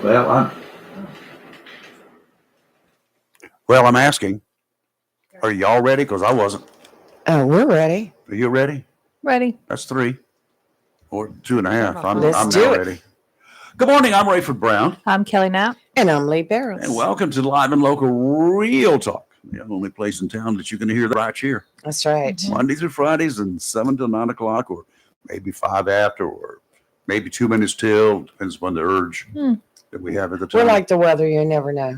Well, I'm asking, are y'all ready? Because I wasn't. We're ready. Are you ready? Ready. That's 3 or 2.5. I'm Let's do now it. ready. Good morning. I'm Rayford Brown. I'm Kelly Knapp. And I'm Lee Barrows. And welcome to Live and Local Real Talk, the only place in town that you can hear right here. That's right. Mhm. Monday through Fridays and 7 to 9 o'clock, or maybe 5 after, or maybe 2 minutes till. Depends upon the urge that we have at the time. We're like the weather, you never know.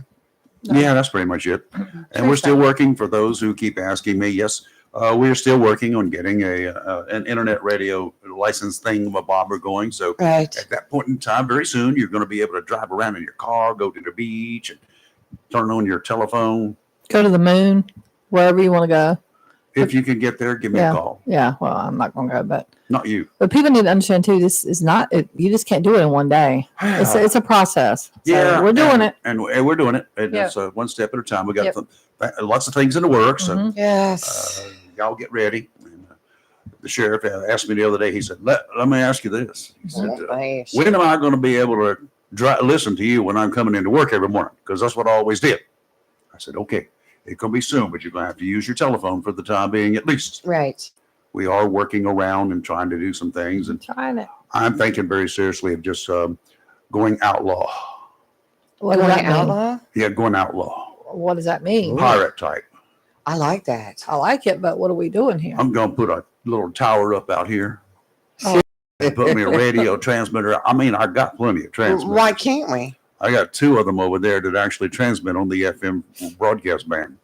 Yeah, that's pretty much it. And we're still working, for those who keep asking me. Yes, we're still working on getting an internet radio license thingamabobber going. So Right. at that point in time, very soon, you're going to be able to drive around in your car, go to the beach, and turn on your telephone. Go to the moon, wherever you want to go. If you can get there, give me a call. Yeah. Well, I'm not going to go, but Not you. people need to understand too. This is not. You just can't do it in one day. It's a process. So Yeah, we're doing it. And we're doing it. And Yeah. it's one step at a time. We got Yep. lots of things in the works. So Mhm. Yes. y'all get ready. And, the sheriff asked me the other day. He said, "Let me ask you this." He said, Nice. "When am I going to be able to listen to you when I'm coming into work every morning? Because that's what I always did." I said, "Okay, it can be soon, but you're going to have to use your telephone for the time being at least." Right. We are working around and trying to do some things, and Trying it. I'm thinking very seriously of just going outlaw. What does Going that mean? outlaw? Yeah, going outlaw. What does that mean? Pirate type. I like that. I like it, but what are we doing here? I'm going to put a little tower up out here. Oh. Put me a radio transmitter. I mean, I got plenty of transmitters. Why can't we? I got 2 of them over there that actually transmit on the FM broadcast band.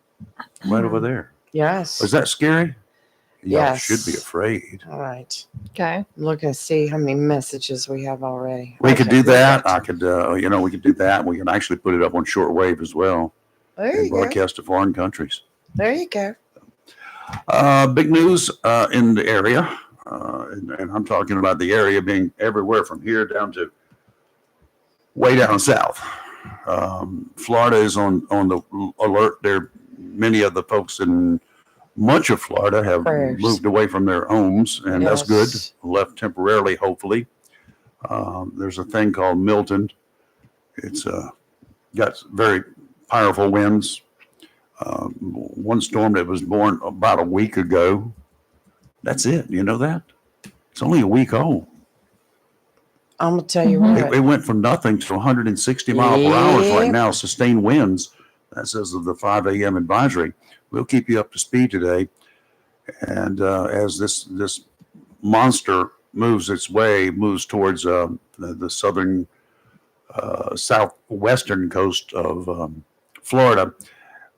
Right over there. Yes. Is that scary? Y'all Yes. should be afraid. All right. Okay. Look and see how many messages we have already. We could do Okay, that. perfect. I could, we could do that. We can actually put it up on shortwave as well There and you go. broadcast to foreign countries. There you go. Big news in the area, and I'm talking about the area being everywhere from here down to way down south. Florida is on the alert. There, many of the folks in much of Florida have Prayers. moved away from their homes, and that's good. Yes. Left temporarily, hopefully. There's a thing called Milton. It's got very powerful winds. One storm that was born about a week ago. That's it. You know that? It's only a week old. I'm going to tell you Mhm. what. It went from nothing to 160 mile per hour right Yeah. now, sustained winds. That says of the 5 a.m. advisory. We'll keep you up to speed today. And as this monster moves towards the southern, southwestern coast of Florida,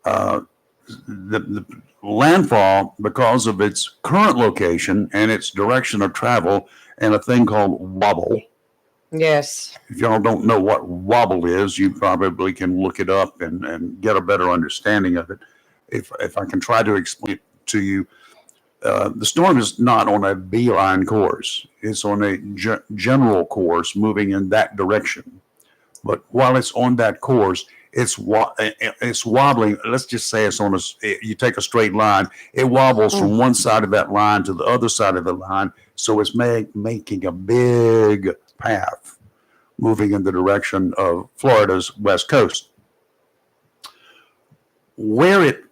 the landfall, because of its current location and its direction of travel and a thing called wobble. Yes. If y'all don't know what wobble is, you probably can look it up and get a better understanding of it. If I can try to explain it to you, the storm is not on a beeline course. It's on a general course moving in that direction. But while it's on that course, it's wobbling. Let's just say you take a straight line. It wobbles from one side of that line to the other side of the line. So it's making a big path moving in the direction of Florida's west coast. Where it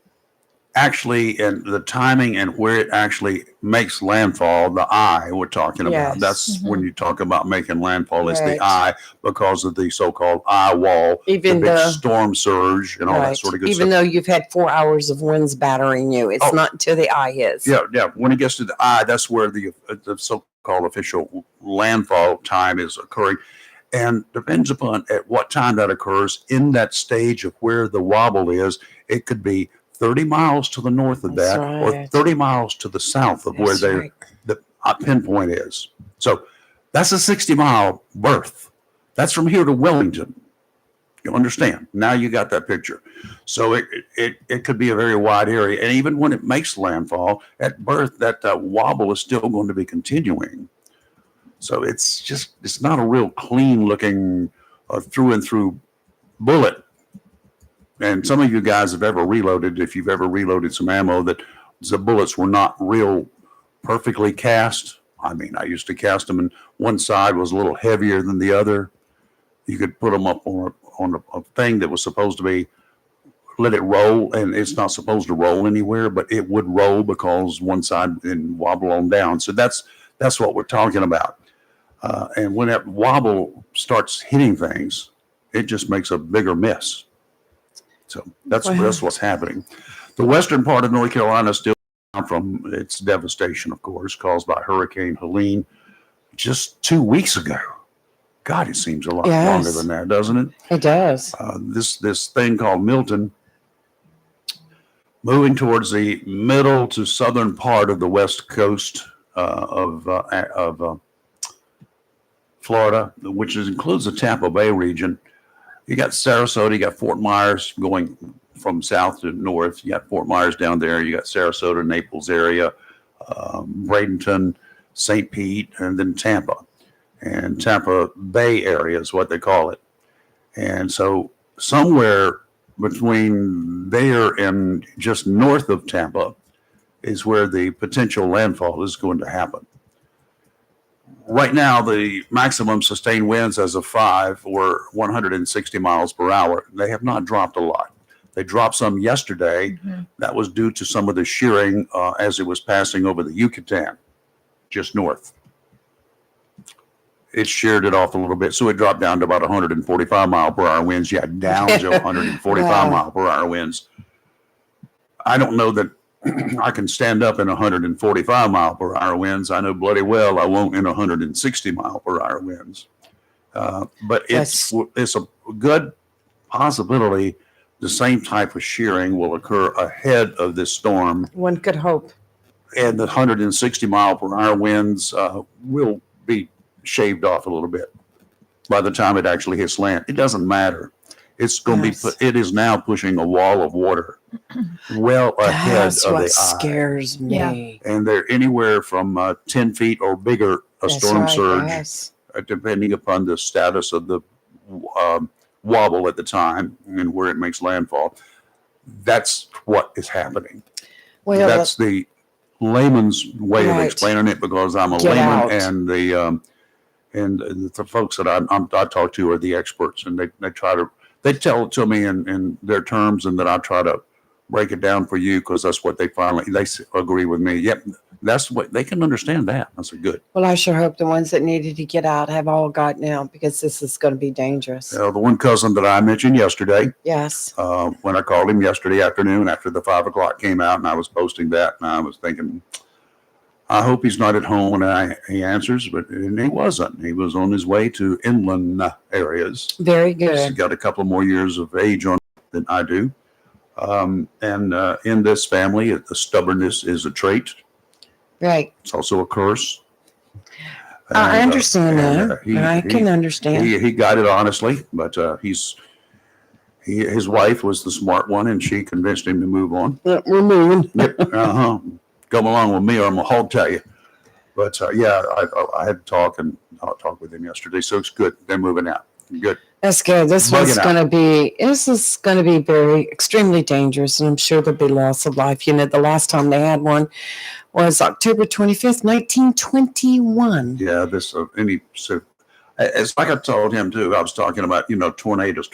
actually, and the timing and where it actually makes landfall, the eye we're talking about. Yes. That's when you talk about making landfall, it's Right. the eye, because of the so-called eye wall, Even the big the storm surge and all that right. sort of good Even stuff. though you've had 4 hours of winds battering you, it's Oh. not until the eye hits. Yeah. When it gets to the eye, that's where the so-called official landfall time is occurring. And depends upon at what time that occurs in that stage of where the wobble is. It could be 30 miles to the north of That's that, or right. 30 miles to the south of where That's right. the pinpoint is. So that's a 60-mile berth. That's from here to Wellington. You understand? Now you got that picture. So it could be a very wide area. And even when it makes landfall, at berth, that wobble is still going to be continuing. So it's not a real clean looking through and through bullet. And some of you guys have ever reloaded, if you've ever reloaded some ammo, that the bullets were not real perfectly cast. I mean, I used to cast them and one side was a little heavier than the other. You could put them up on a thing that was supposed to be, let it roll, and it's not supposed to roll anywhere, but it would roll because one side and wobble on down. So that's what we're talking about. And when that wobble starts hitting things, it just makes a bigger mess. So that's what's happening. The western part of North Carolina is still from its devastation, of course, caused by Hurricane Helene just 2 weeks ago. God, it seems a lot longer than that, doesn't it? It does. This thing called Milton, moving towards the middle to southern part of the west coast of Florida, which includes the Tampa Bay region. You got Sarasota, you got Fort Myers going from south to north. You got Fort Myers down there. You got Sarasota, Naples area, Bradenton, St. Pete, and then Tampa. And Tampa Bay area is what they call it. And so somewhere between there and just north of Tampa is where the potential landfall is going to happen. Right now, the maximum sustained winds as of 5 were 160 miles per hour. They have not dropped a lot. They dropped some yesterday. Mm-hmm. That was due to some of the shearing as it was passing over the Yucatan, just north. It sheared it off a little bit, so it dropped down to about 145 mile per hour winds. Yeah, down to 145 Wow. mile per hour winds. I don't know that I can stand up in 145 mile per hour winds. I know bloody well I won't in 160 mile per hour winds. But it's a good possibility the same type of shearing will occur ahead of this storm, One could hope. and the 160 mile per hour winds will be shaved off a little bit by the time it actually hits land. It doesn't matter. It's going to be, it is now pushing a wall of water well ahead That's of what the eye. scares me. Yeah. And they're anywhere from 10 feet or bigger, a That's storm right, surge, yes. depending upon the status of the wobble at the time and where it makes landfall. That's what is happening. Well, That's the layman's way of Right. explaining it, because I'm a Get layman, out. and the folks that I talk to are the experts, and they tell it to me in their terms, and then I try to break it down for you, because that's what they agree with me. Yep, that's what they can understand. That that's a good. well, I sure hope the ones that needed to get out have all gotten out, because this is going to be dangerous. The one cousin that I mentioned yesterday, Yes. when I called him yesterday afternoon after the 5 o'clock came out, and I was posting that, and I was thinking, I hope he's not at home when he answers, and he wasn't. He was on his way to inland areas. Very He's good. got a couple more years of age on than I do. In this family, the stubbornness is a trait. Right. It's also a curse. I And, understand that. I can understand. He got it honestly, but his wife was the smart one, and she convinced him to move on. We're moving. Yep. Come along with me, or I'm gonna hog tie you. But yeah, I had to talk, and I'll talk with him yesterday, so it's good. They're moving out. Good. That's good. This Bugging is going to be very extremely dangerous, and I'm sure there'll be loss of life. You know, the last time they had one was October 25th, 1921. Yeah, it's like I told him too. I was talking about, tornadoes.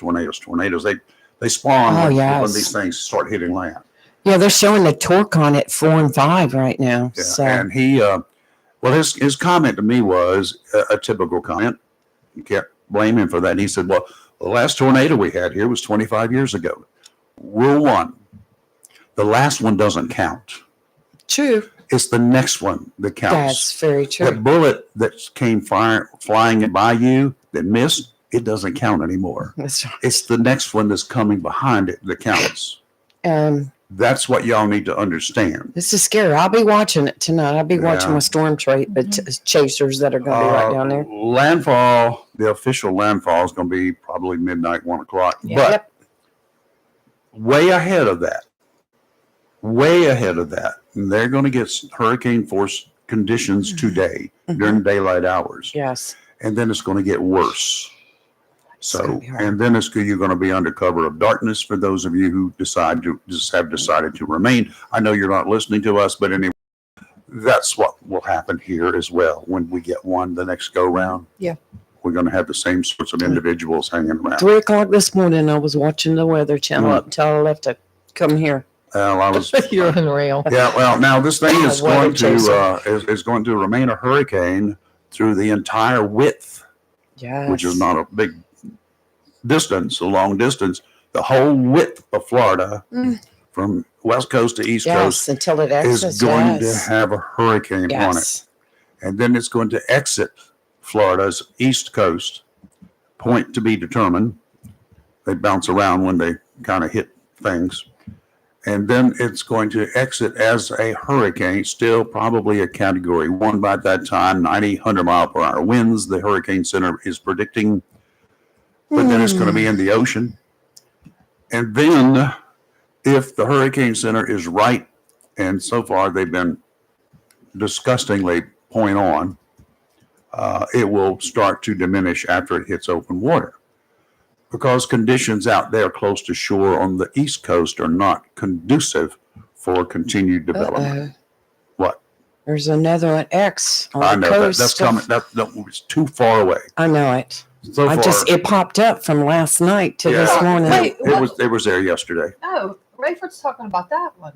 They spawn Oh, when yes. these things start hitting land. Yeah, they're showing the torque on it 4 and 5 right now. Yeah. So And he, his comment to me was a typical comment. You can't blame him for that. And he said, well, the last tornado we had here was 25 years ago. Rule 1, the last one doesn't count. true. It's the next one that counts. That's very true. That bullet that came flying by you that missed, it doesn't count anymore. That's right. It's the next one that's coming behind it that counts. That's what y'all need to understand. This is scary. I'll be watching it tonight. I'll be watching Yeah. my storm chasers that are going to be right down there. Landfall, the official landfall is going to be probably midnight, 1 o'clock. Yeah. But Yep. way ahead of that, they're going to get hurricane force conditions today during daylight hours. Yes. And then it's going to get worse. It's gonna So, be hard. and then you're going to be under cover of darkness for those of you who have decided to remain. I know you're not listening to us, but anyway, that's what will happen here as well when we get one the next go round. Yeah. we're going to have the same sorts of individuals hanging around. 3 o'clock this morning, I was watching the Weather Channel up until I left to come here. Well, I was. You're unreal. Yeah, well, now this thing is Weather going to chaser. is going to remain a hurricane through the entire width, Yes. which is not a big distance, a long distance. The whole width of Florida, from west coast to east coast, Yes, until it exits. is going to yes. have a hurricane on it, Yes. and then it's going to exit Florida's east coast. Point to be determined. They bounce around when they kind of hit things. And then it's going to exit as a hurricane, still probably a category 1 by that time, 90, 100 mile per hour winds. The Hurricane Center is predicting, but then it's going to be in the ocean. And then if the Hurricane Center is right, and so far they've been disgustingly point on, it will start to diminish after it hits open water, because conditions out there close to shore on the East Coast are not conducive for continued development. Uh-oh. What? There's another one, X on I the know coast. that's coming. That it's too far away. I know it. So I far, just, it popped up from last night to this Yeah. morning. Wait, it was there yesterday. No, Rayford's talking about that one.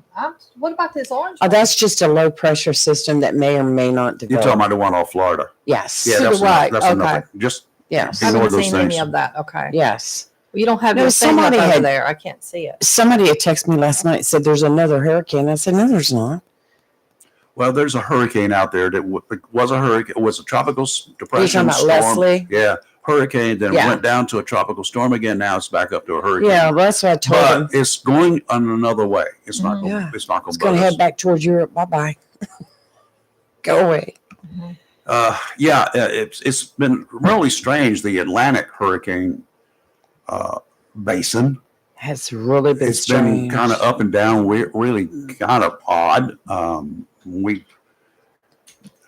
What about this orange? Oh, one? that's just a low pressure system that may or may not You're develop. talking about the one off Florida. Yes. Yeah, To the that's right, that's okay. another. Just Yes. I Ignore haven't those seen things. any of that. Okay. Yes. You don't have No, your thing up somebody over had- there. I can't see it. Somebody had texted me last night, said there's another hurricane. I said, no, there's not. well, there's a hurricane out there that was a hurricane. It was a tropical depression about storm. Leslie? Yeah, hurricane. Then Yeah. went down to a tropical storm again. Now it's back up to a hurricane. Yeah, well, that's what I told him. But it's going on another way. It's not. Mhm. Going, Yeah. It's not going It's going to head back towards Europe. Bye-bye. Go away. It's been really strange. The Atlantic hurricane basin. Has really been It's strange. been kind of up and down. We're really kind of odd. We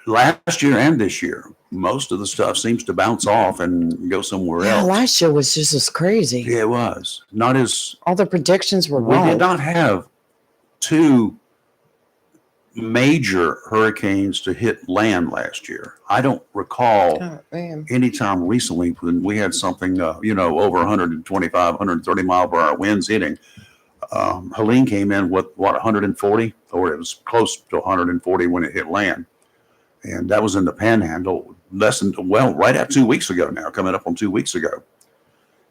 last year and this year, most of the stuff seems to bounce off and go somewhere Yeah, else. last year was just as crazy. Yeah, it was not as. All the predictions were We wrong. did not have two major hurricanes to hit land last year. I don't recall Oh, man. anytime recently when we had something, over 125, 130 mile per hour winds hitting. Helene came in with 140, or it was close to 140 when it hit land. And that was in the Panhandle right at 2 weeks ago now, coming up on 2 weeks ago.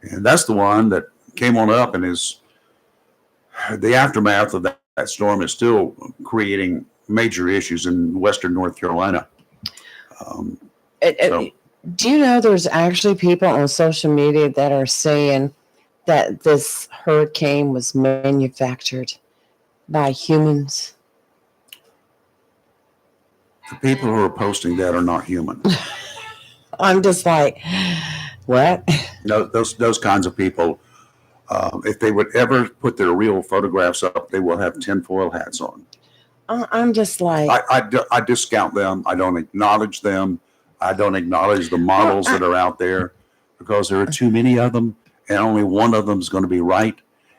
And that's the one that came on up and is the aftermath of that storm is still creating major issues in Western North Carolina. So- Do you know there's actually people on social media that are saying that this hurricane was manufactured by humans? The people who are posting that are not human. I'm just like, what? No, those kinds of people, if they would ever put their real photographs up, they will have tinfoil hats on. I'm just like, I discount them. I don't acknowledge them. I don't acknowledge the models that are out there because there are too many of them, and only one of them is going to be right.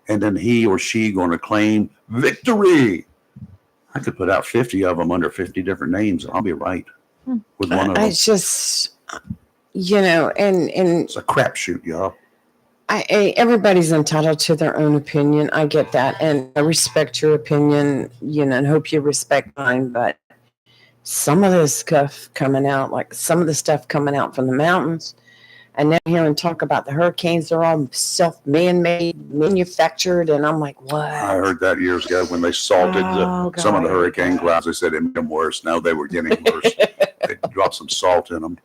And then he or she going to claim victory. I could put out 50 of them under 50 different names, and I'll be right with one of them. it's just, and It's a crapshoot, y'all. everybody's entitled to their own opinion. I get that. And I respect your opinion, and hope you respect mine. But some of this stuff coming out, like some of the stuff coming out from the mountains, and then hearing talk about the hurricanes, they're all man-made, manufactured. And I'm like, what? I heard that years ago when they salted Oh, some of the God. hurricane clouds. They said it made them worse. Now they were getting worse. They dropped some salt in them.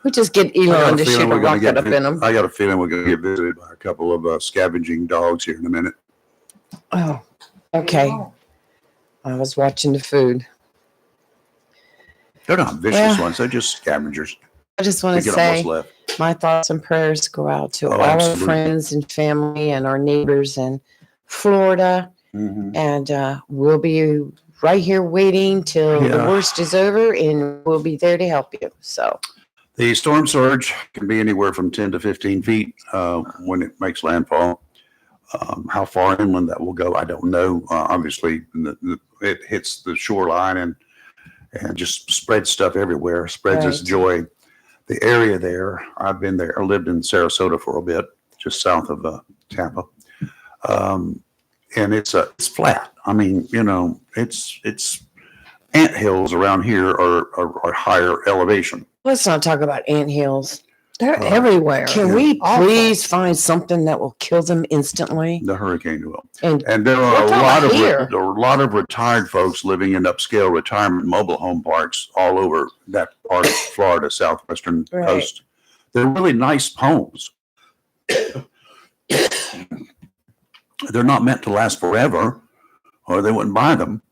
We just get Elon to shoot a rocket up in them. I got a feeling we're going to get visited by a couple of scavenging dogs here in a minute. Oh, okay. I was watching the food. They're not vicious Yeah. ones. They're just scavengers. I just want They to get say what's left. my thoughts and prayers go out to Oh, all our absolutely. friends and family and our neighbors in Florida. Mhm. And we'll be right here waiting till the Yeah. worst is over, and we'll be there to help you. So, The storm surge can be anywhere from 10 to 15 feet when it makes landfall. How far inland that will go, I don't know. Obviously, it hits the shoreline and just spreads stuff everywhere, spreads its Right. joy. the area there, I've been there. I lived in Sarasota for a bit, just south of Tampa. And it's flat. I mean, you know, it's ant hills around here are higher elevation. Let's not talk about anthills. They're Right. everywhere. Can we Awful. please find something that will kill them instantly? The hurricane will. And And there We're are talking about here. there are a lot of retired folks living in upscale retirement mobile home parks all over that part of Florida, southwestern Right. coast. They're really nice homes. They're not meant to last forever, or they wouldn't buy them.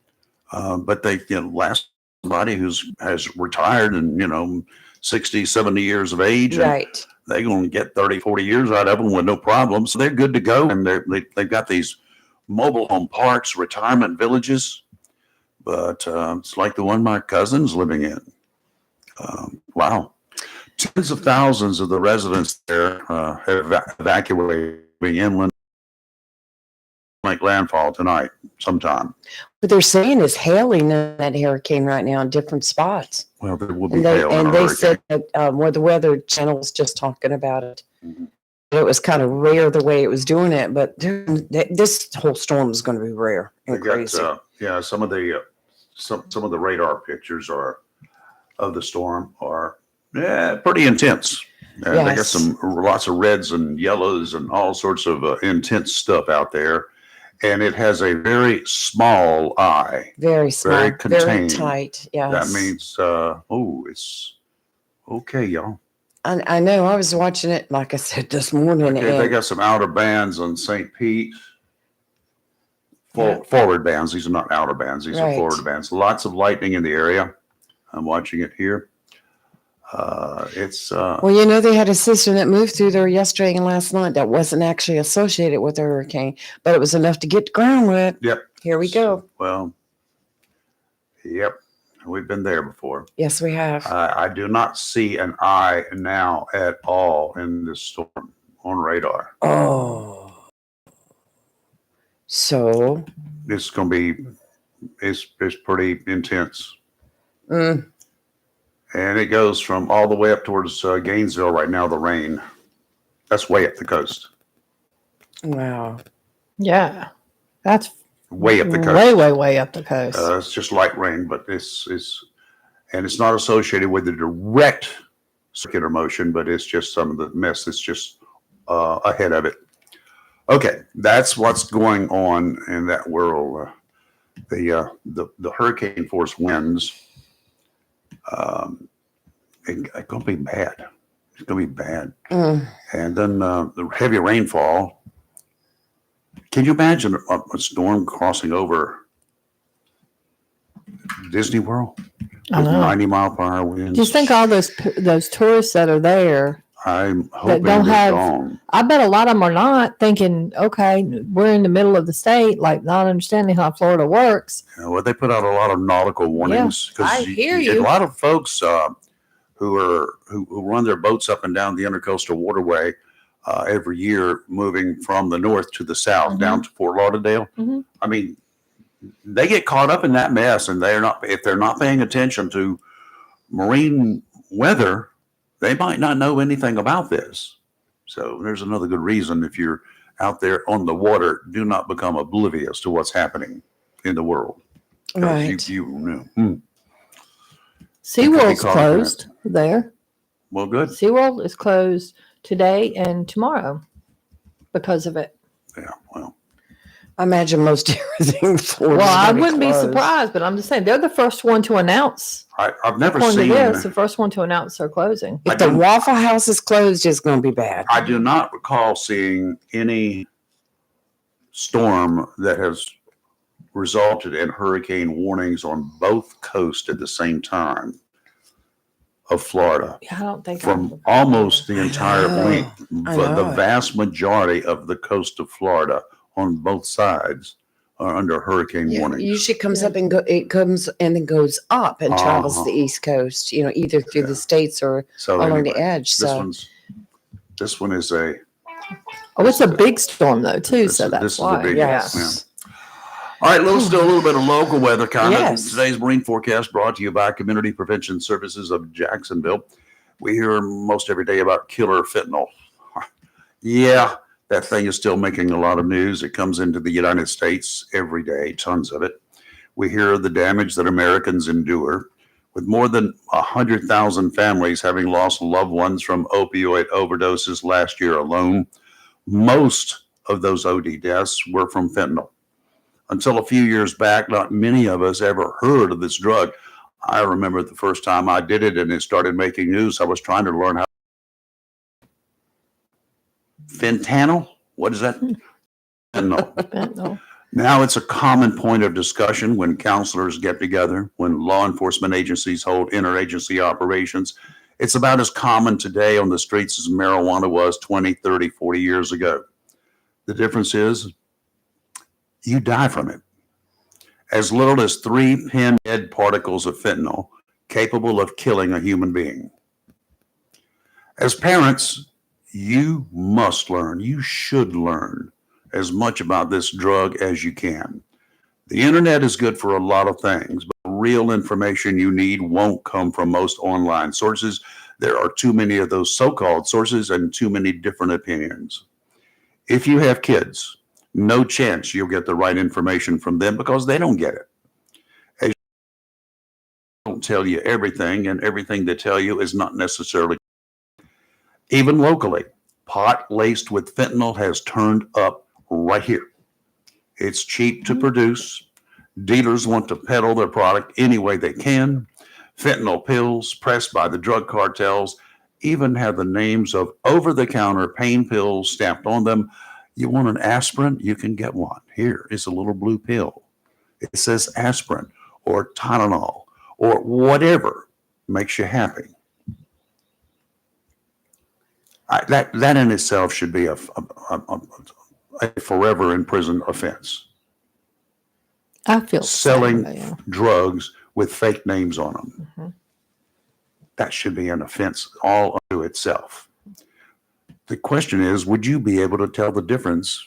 But they last somebody has retired and 60, 70 years of age, and right. they're going to get 30, 40 years out of them with no problem. So they're good to go. And they've got these mobile home parks, retirement villages. But it's like the one my cousin's living in. Wow. Tens of thousands of the residents there have evacuated inland, like landfall tonight sometime. What they're saying is hailing in that hurricane right now in different spots. Well, there will be And they, hail in and a they hurricane. said that where the Weather Channel was just talking about it. Mhm. It was kind of rare the way it was doing it, but this whole storm is going to be rare They and got crazy. some of the some of the radar pictures of the storm are pretty intense. They got Yes. lots of reds and yellows and all sorts of intense stuff out there, and it has a very small eye. Very small, very contained. tight. Yes. That means it's okay, y'all. I know. I was watching it, like I said, this morning. Okay, they and got some outer bands on St. Pete. Yeah. Forward bands. These are not outer bands. These are Right. forward bands. Lots of lightning in the area. I'm watching it here. It's well, they had a system that moved through there yesterday and last night that wasn't actually associated with the hurricane, but it was enough to get the ground wet. Yep. Here we go. Well, yep. We've been there before. Yes, we have. I do not see an eye now at all in this storm on radar. Oh. So, It's going to be it's pretty intense. mm, And it goes from all the way up towards Gainesville right now, the rain. That's way up the coast. wow. Yeah. That's Way up the coast. way, way, way up the coast. It's just light rain, but it's not associated with the direct circular motion, but it's just some of the mess that's just ahead of it. Okay, that's what's going on in that world. The hurricane force winds. It's going to be bad. It's going to be bad. Mm, And then the heavy rainfall. Can you imagine a storm crossing over Disney World I with know. 90-mile-per-hour winds? Just think all those tourists that are there. I'm hoping don't they're have- gone. I bet a lot of them are not thinking, okay, we're in the middle of the state, like not understanding how Florida works. Well, they put out a lot of nautical warnings. 'Cause I hear A you. lot of folks who run their boats up and down the intercoastal waterway every year, moving from the north to the south Mhm. down to Fort Lauderdale. Mhm. I mean, they get caught up in that mess, and if they're not paying attention to marine weather, they might not know anything about this. So there's another good reason, if you're out there on the water, do not become oblivious to what's happening in the world. 'Cause right. You know. SeaWorld's caught up in it. closed there. Well, good. SeaWorld is closed today and tomorrow because of it. Yeah. Well, I imagine most everything. Well, I wouldn't be surprised, but I'm just saying they're the first one to announce. I've never According seen. to this, the first one to announce they're closing. I If the don't- Waffle House is closed, it's going to be bad. I do not recall seeing any storm that has resulted in hurricane warnings on both coasts at the same time of Florida. Yeah, I don't think From almost the entire know. length, I the know it. vast majority of the coast of Florida on both sides are under hurricane Yeah, warnings. usually comes up and it comes and then goes up and travels Uh-huh. the East Coast, either through the states or So along anyway, the edge. this one is a Oh, it's a big storm though too, This so is- that's this is a why. big- yes. All right, let's do a little bit of local weather comment. Yes. Today's marine forecast brought to you by Community Prevention Services of Jacksonville. We hear most every day about killer fentanyl. Yeah, that thing is still making a lot of news. It comes into the United States every day, tons of it. We hear of the damage that Americans endure, with more than 100,000 families having lost loved ones from opioid overdoses last year alone. Most of those OD deaths were from fentanyl. Until a few years back, not many of us ever heard of this drug. I remember the first time I did it and it started making news, I was trying to learn how. Fentanyl? What is that? Fentanyl. Fentanyl. Now it's a common point of discussion when counselors get together, when law enforcement agencies hold interagency operations. It's about as common today on the streets as marijuana was 20, 30, 40 years ago. The difference is you die from it. As little as 3 pinhead particles of fentanyl capable of killing a human being. As parents, you must learn, you should learn as much about this drug as you can. The internet is good for a lot of things, but real information you need won't come from most online sources. There are too many of those so-called sources and too many different opinions. If you have kids, no chance you'll get the right information from them because they don't get it. They don't tell you everything, and everything they tell you is not necessarily. Even locally, pot laced with fentanyl has turned up right here. It's cheap to produce. Dealers want to peddle their product any way they can. Fentanyl pills pressed by the drug cartels even have the names of over-the-counter pain pills stamped on them. You want an aspirin? You can get one. Here is a little blue pill. It says aspirin or Tylenol or whatever makes you happy. That in itself should be a forever in prison offense. I feel Selling the same, yeah. drugs with fake names on them. Mhm. That should be an offense all unto itself. The question is, would you be able to tell the difference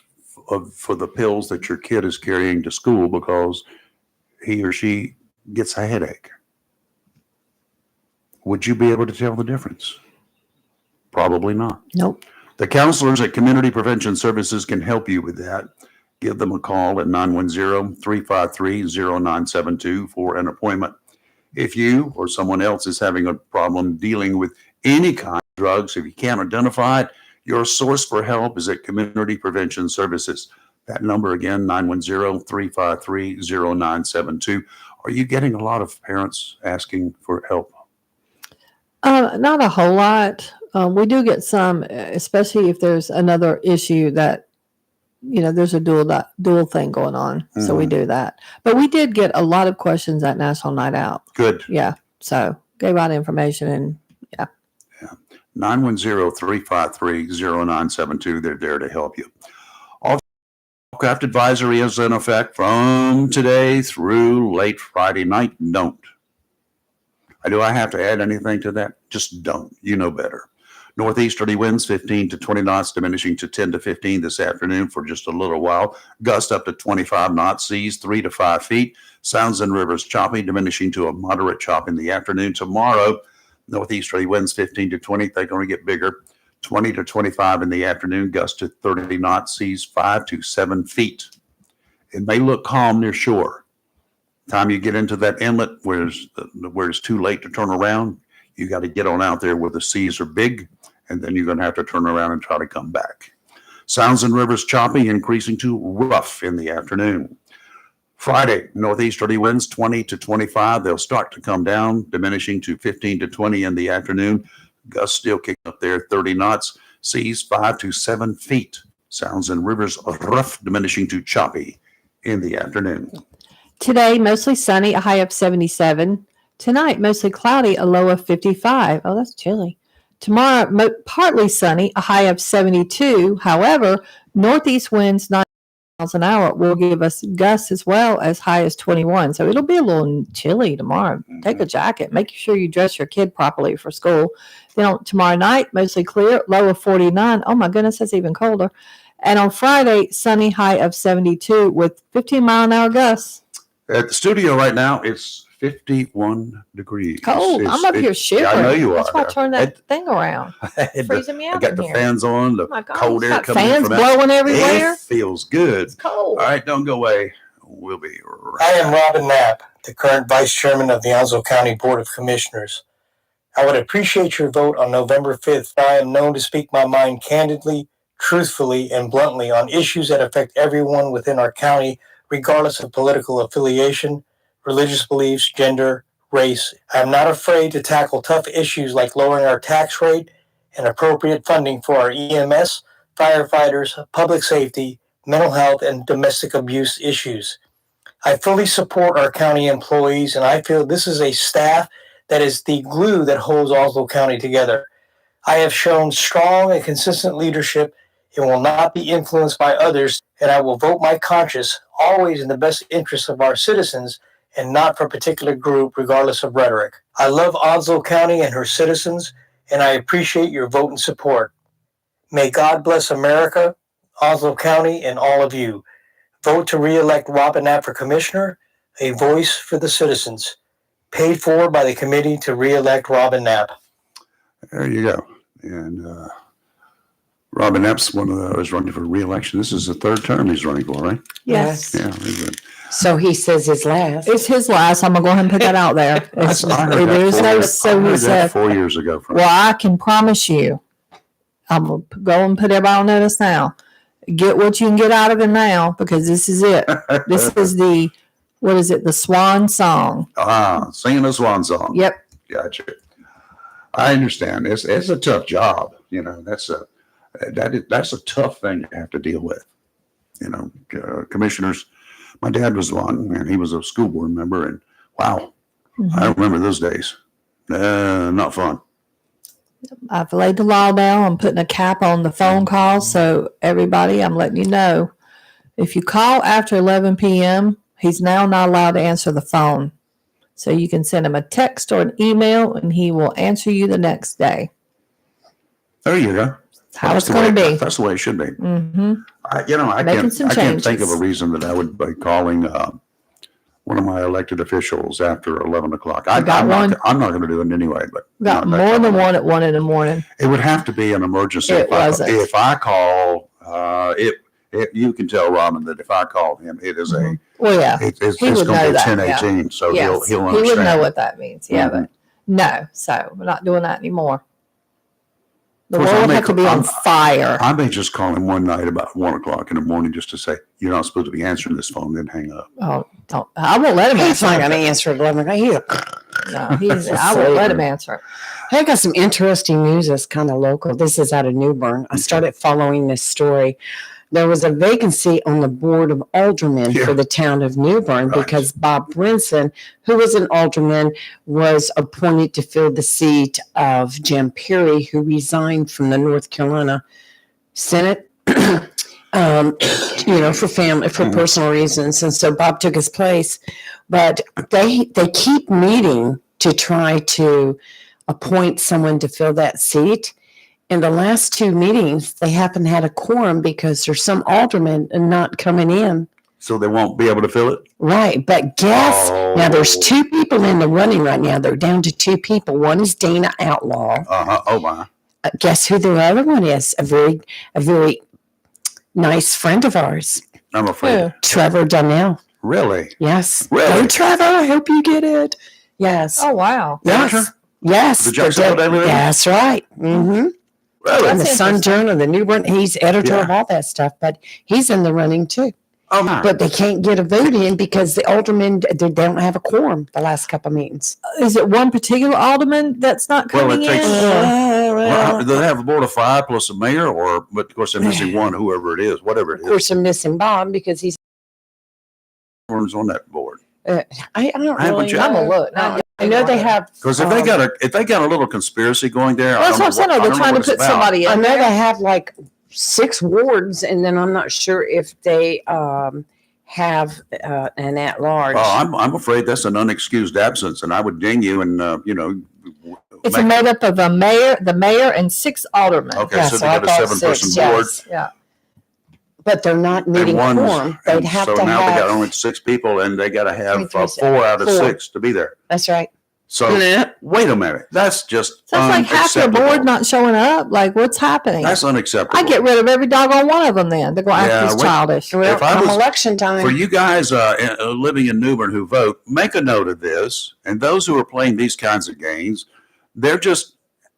for the pills that your kid is carrying to school because he or she gets a headache? Would you be able to tell the difference? Probably not. Nope. The counselors at Community Prevention Services can help you with that. Give them a call at 910-353-0972 for an appointment. If you or someone else is having a problem dealing with any kind of drugs, if you can't identify it, your source for help is at Community Prevention Services. That number again, 910-353-0972. Are you getting a lot of parents asking for help? Not a whole lot. We do get some, especially if there's another issue that, there's a dual thing going on. So we do that. But we did get a lot of questions at National Night Out. Good. Yeah. So gave out information and 910-353-0972. They're there to help you. Also, Craft Advisory is in effect from today through late Friday night. Don't. Do I have to add anything to that? Just don't. You know better. Northeasterly winds 15 to 20 knots, diminishing to 10 to 15 this afternoon for just a little while. Gust up to 25 knots, seas 3 to 5 feet. Sounds and rivers choppy, diminishing to a moderate chop in the afternoon. Tomorrow, northeasterly winds 15 to 20. They're going to get bigger. 20 to 25 in the afternoon, gust to 30 knots, seas 5 to 7 feet. It may look calm near shore. Time you get into that inlet where it's too late to turn around, you got to get on out there where the seas are big, and then you're going to have to turn around and try to come back. Sounds and rivers choppy, increasing to rough in the afternoon. Friday, northeasterly winds 20 to 25. They'll start to come down, diminishing to 15 to 20 in the afternoon. Gusts still kicking up there, 30 knots. Seas 5 to 7 feet. Sounds and rivers rough, diminishing to choppy in the afternoon. today, mostly sunny, a high of 77. Tonight, mostly cloudy, a low of 55. Oh, that's chilly. Tomorrow, partly sunny, a high of 72. However, northeast winds 9 miles an hour will give us gusts as well as high as 21. So it'll be a little chilly tomorrow. Take a jacket. Make sure you dress your kid properly for school. Then tomorrow night, mostly clear, low of 49. Oh my goodness, that's even colder. And on Friday, sunny, high of 72 with 15-mile-an-hour gusts. At the studio right now, it's 51 degrees. Cold. I'm up here shivering. I know you That's are. why I turned that thing around. I had the- Freezing me I out got in the here. fans on, the Oh my God. cold It's air got coming in fans from blowing everywhere. It feels good. It's cold. All right, don't go away. We'll be right I am Robin Knapp, the current Vice Chairman of the Onslow County Board of Commissioners. I would appreciate your vote on November 5th. I am known to speak my mind candidly, truthfully, and bluntly on issues that affect everyone within our county, regardless of political affiliation, religious beliefs, gender, race. I am not afraid to tackle tough issues like lowering our tax rate and appropriate funding for our EMS, firefighters, public safety, mental health, and domestic abuse issues. I fully support our county employees, and I feel this is a staff that is the glue that holds Onslow County together. I have shown strong and consistent leadership and will not be influenced by others, and I will vote my conscience, always in the best interest of our citizens and not for a particular group, regardless of rhetoric. I love Onslow County and her citizens, and I appreciate your vote and support. May God bless America, Onslow County, and all of you. Vote to re-elect Robin Knapp for Commissioner, a voice for the citizens. Paid for by the committee to re-elect Robin Knapp. There you go. And Robin Epps, one of those running for re-election. This is the third term he's running for, right? Yes. Yeah, very good. So he says his last. It's his last. I'm going to go ahead and put that out there. It's, I heard that there's 4 no years- so I he heard that said. 4 years ago. From Well, I can promise you, I'm going to go and put everybody on notice now. Get what you can get out of it now because this is it. This is what is it? The swan song. Singing a swan song. Yep. Gotcha. I understand. It's a tough job. You know, that's a tough thing to have to deal with. You know, commissioners. My dad was one, and he was a school board member, and wow, I remember those days. Not fun. I've laid the law down. I'm putting a cap on the phone calls. So everybody, I'm letting you know, if you call after 11 p.m., he's now not allowed to answer the phone. So you can send him a text or an email, and he will answer you the next day. There you go. That's how it's the going to way- be. That's the way it should be. Mm-hmm. I Making can't some think of a changes. reason that I would be calling one of my elected officials after 11 o'clock. I got one. I'm not going to do it anyway, but Got not that more time than of one at 1 in the morning. It would have to be an emergency. It wasn't. If I call, you can tell Robin that if I call him, it is a Well, yeah. it's He would going know to be that, 1018. So Yes. he'll He understand. would know what that means. Yeah, Mhm. but no. So we're not doing that anymore. The Of course, world I may have to be call- on fire. I may just call him one night about 1 o'clock in the morning just to say you're not supposed to be answering this phone, then hang up. Oh, don't. I won't let him He's answer not it. going to answer at 11 o'clock. No, I won't let him answer it. I got some interesting news that's kind of local. This is out of New Bern. I started following this story. There was a vacancy on the board of aldermen Yeah. for the town of New Bern Right. because Bob Brinson, who was an alderman, was appointed to fill the seat of Jim Perry, who resigned from the North Carolina Senate. For personal reasons. And so Bob took his place, but they keep meeting to try to appoint someone to fill that seat. In the last two meetings, they haven't had a quorum because there's some aldermen not coming in. So they won't be able to fill it? Right. But guess, now there's Oh. two people in the running right now. They're down to two people. One is Dana Outlaw. Oh, my. Guess who the other one is? A very nice friend of ours, I'm afraid. Trevor Donnell. Really? Yes. Really? Go, Trevor. I hope you get it. Yes. Oh, wow. Yes. Editor? Yes. The Jacksonville Daily News? That's right. Mm-hmm. Really? And the That's Sun interesting. Journal, the New Bern, he's editor Yeah. of all that stuff, but he's in the running too. Oh, my. But they can't get a vote in because the aldermen, they don't have a quorum the last couple of meetings. Is it one particular alderman that's not Well, it coming takes- in? Well, do they have a board of 5 plus a mayor, but of course they're missing one, whoever it is, whatever it Of course, is, they're missing Bob because he's, who's on that board. I don't Haven't really you? know. I'm gonna look. Now, I know they have. Because if they got a little conspiracy going there, Well, that's what I'm saying. They're trying to put somebody I in know there. they have like 6 wards, and then I'm not sure if they have an at-large. Oh, I'm afraid that's an unexcused absence, and I would ding you and It's make- made up of the mayor, and 6 aldermen. Okay, Yeah, so so they I got a thought 7-person 6, board. yes. Yeah. but they're not And meeting one's- quorum. They'd and have so to now they got only have. 6 people, and they got to have Three, three, 4 out of four. 6 to be there. That's right. So wait a minute, that's just So it's like half your board unacceptable. not showing up. Like, what's happening? That's unacceptable. I get rid of every doggone one of them then. They're going to Yeah, act as wait. childish. Well, If I come was- election time. For you guys living in New Bern who vote, make a note of this. And those who are playing these kinds of games, they're just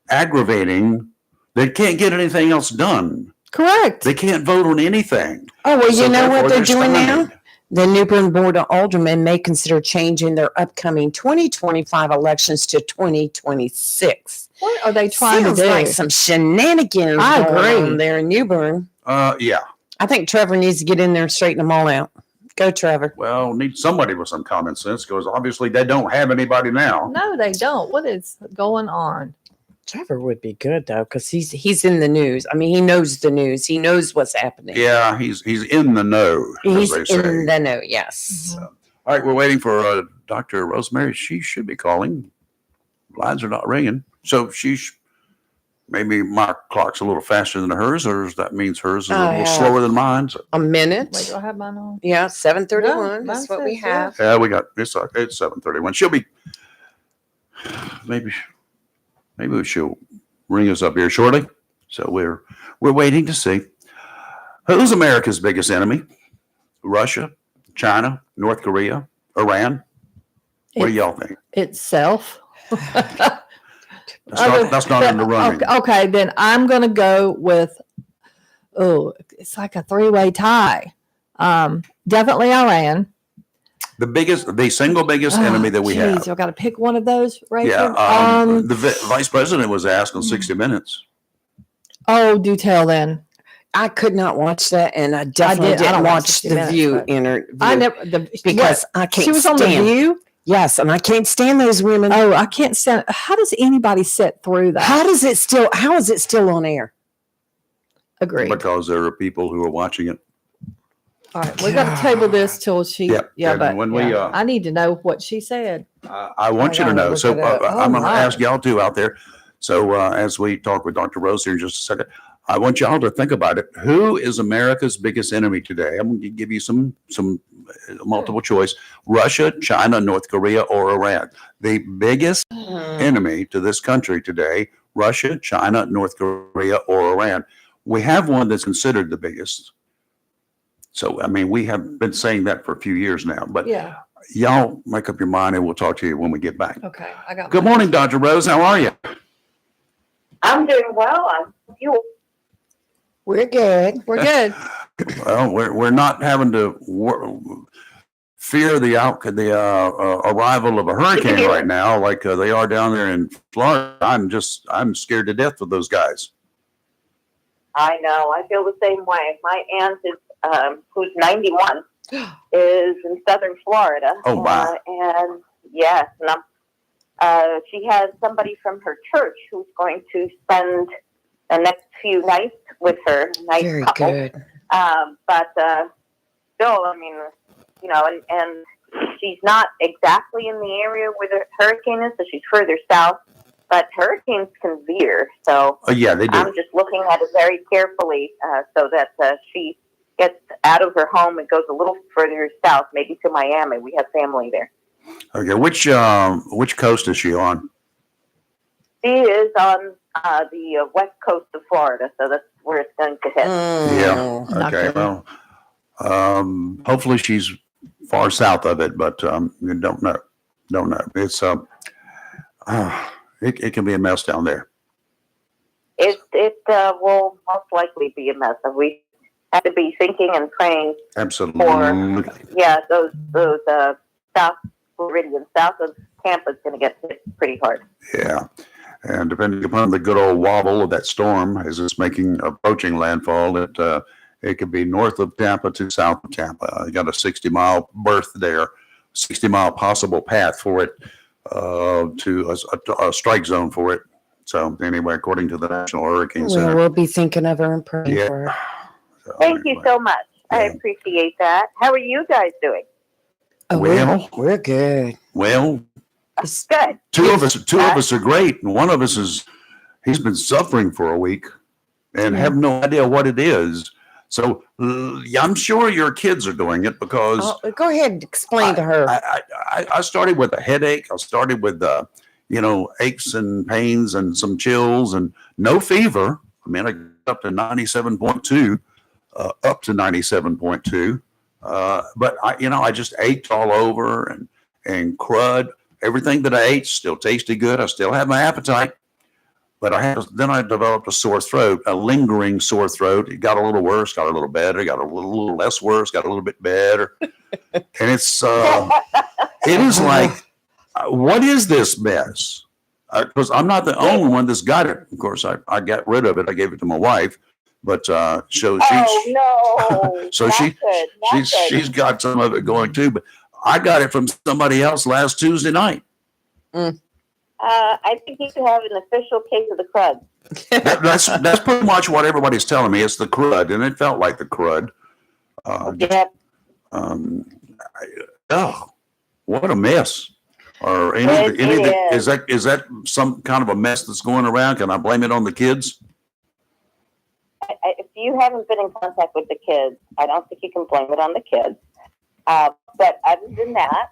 aggravating. They can't get anything else done. Correct. They can't vote on anything. Oh, well, So you know what therefore, they're doing now? stymied. The New Bern Board of Aldermen may consider changing their upcoming 2025 elections to 2026. What are they trying Sounds to do? like some shenanigans I going agree. on there in New Bern. Yeah. I think Trevor needs to get in there and straighten them all out. Go, Trevor. Well, need somebody with some common sense because obviously they don't have anybody now. No, they don't. What is going on? Trevor would be good though, because he's in the news. I mean, he knows the news. He knows what's happening. Yeah, he's in the know, as He's they say. in the know. Yes. Mhm. All right, we're waiting for Dr. Rosemary. She should be calling. Lines are not ringing. So maybe my clock's a little faster than hers, or does that means hers is a little Yeah. slower than mine. So, A minute. Wait, do I have mine on? Yeah, 7:31. No, That's mine what we says, yeah. have. yeah, we got it's 7:31. She'll be maybe she'll ring us up here shortly. So we're waiting to see who's America's biggest enemy. Russia, China, North Korea, Iran. What do y'all think? Itself. That's not in the running. Okay, then I'm going to go with, it's like a three-way tie. Definitely Iran. The single biggest enemy that we have. I've got to pick one of those, Rachel. Yeah, the vice president was asked on 60 Minutes. Oh, do tell then. I could not watch that, and I definitely I don't didn't watch watch 60 the Minutes, View but interview I never, because I can't she was on The stand. View. Yes, and I can't stand those women. Oh, I can't stand. How does anybody sit through that? How is it still on air? Agree. Because there are people who are watching it. All right, we got to table this till she. Yep, Yeah, and but when we, I need to know what she said. I want you to gotta know. look So it up. I'm going to my. ask y'all too out there. So as we talk with Dr. Rose here in just a second, I want y'all to think about it. Who is America's biggest enemy today? I'm going to give you some multiple choice: Russia, China, North Korea, or Iran. The biggest enemy to this country today: Russia, China, North Korea, or Iran. We have one that's considered the biggest. So, I mean, we have been saying that for a few years now, but Yeah. y'all make up your mind and we'll talk to you when we get back. Okay. I got. Good mine. morning, Dr. Rose. How are you? I'm doing well. We're good. We're good. Well, we're not having to fear the arrival of a hurricane right now, like they are down there in Florida. I'm scared to death of those guys. I know. I feel the same way. My aunt is, who's 91, is in southern Florida. Oh, wow. And yes, she has somebody from her church who's going to spend the next few nights with her. Nice Very couple. good. But still, I mean, you know, and she's not exactly in the area where the hurricane is, so she's further south. But hurricanes can veer, so Yeah, they do. I'm just looking at it very carefully so that she gets out of her home and goes a little further south, maybe to Miami. We have family there. Okay, which coast is she on? She is on the west coast of Florida, so that's where it's going to hit. Yeah. Not Okay, good. well, hopefully she's far south of it, but you don't know. It's it can be a mess down there. It will most likely be a mess. We have to be thinking and praying. Absolutely. Yeah, those South Floridian, south of Tampa is going to get hit pretty hard. Yeah. And depending upon the good old wobble of that storm as it's approaching landfall, it could be north of Tampa to south of Tampa. You got a 60-mile berth there, 60-mile possible path for it to a strike zone for it. So anyway, according to the National Hurricane Well, Center. we'll be thinking of her and praying Yeah. for her. So Thank you anyway. so much. I Yeah. appreciate that. How are you guys doing? Oh, Well- we're good. Well, Good. two of us are great, and one of us he's been suffering for a week and have no idea what it is. So yeah, I'm sure your kids are doing it because Oh, go ahead and explain to her. I started with a headache. I started with aches and pains and some chills and no fever. I mean, I got up to 97.2, up to 97.2. But I just ached all over and crud. Everything that I ate still tasted good. I still had my appetite, but then I developed a sore throat, a lingering sore throat. It got a little worse, got a little better, got a little less worse, got a little bit better. And it is like, what is this mess? Because I'm not the only one that's got it. Of course, I got rid of it. I gave it to my wife, but Oh no! so Not she- good, not good. she's got some of it going too. But I got it from somebody else last Tuesday night. I think you could have an official case of the crud. That's pretty much what everybody's telling me. It's the crud, and it felt like the crud. Yep. What a mess! Or is that some kind of a mess that's going around? Can I blame it on the kids? If you haven't been in contact with the kids, I don't think you can blame it on the kids. But other than that,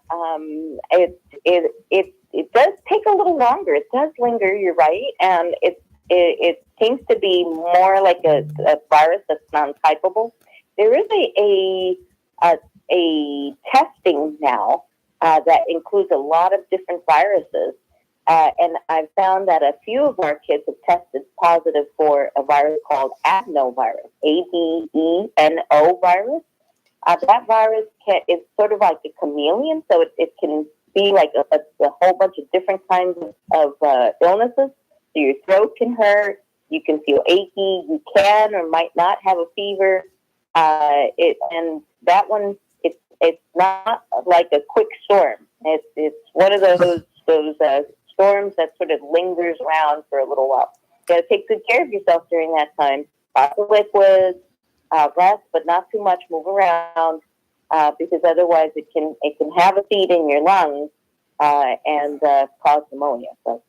it does take a little longer. It does linger. You're right, and it seems to be more like a virus that's non-typable. There is a testing now that includes a lot of different viruses. And I've found that a few of our kids have tested positive for a virus called adenovirus, ADENO virus. That virus is sort of like a chameleon, so it can be like a whole bunch of different kinds of illnesses. So your throat can hurt, you can feel achy, you can or might not have a fever. And that one, it's not like a quick storm. It's one of those storms that sort of lingers around for a little while. You got to take good care of yourself during that time. Lots of liquids, rest, but not too much. Move around because otherwise it can have a seed in your lungs and cause pneumonia. So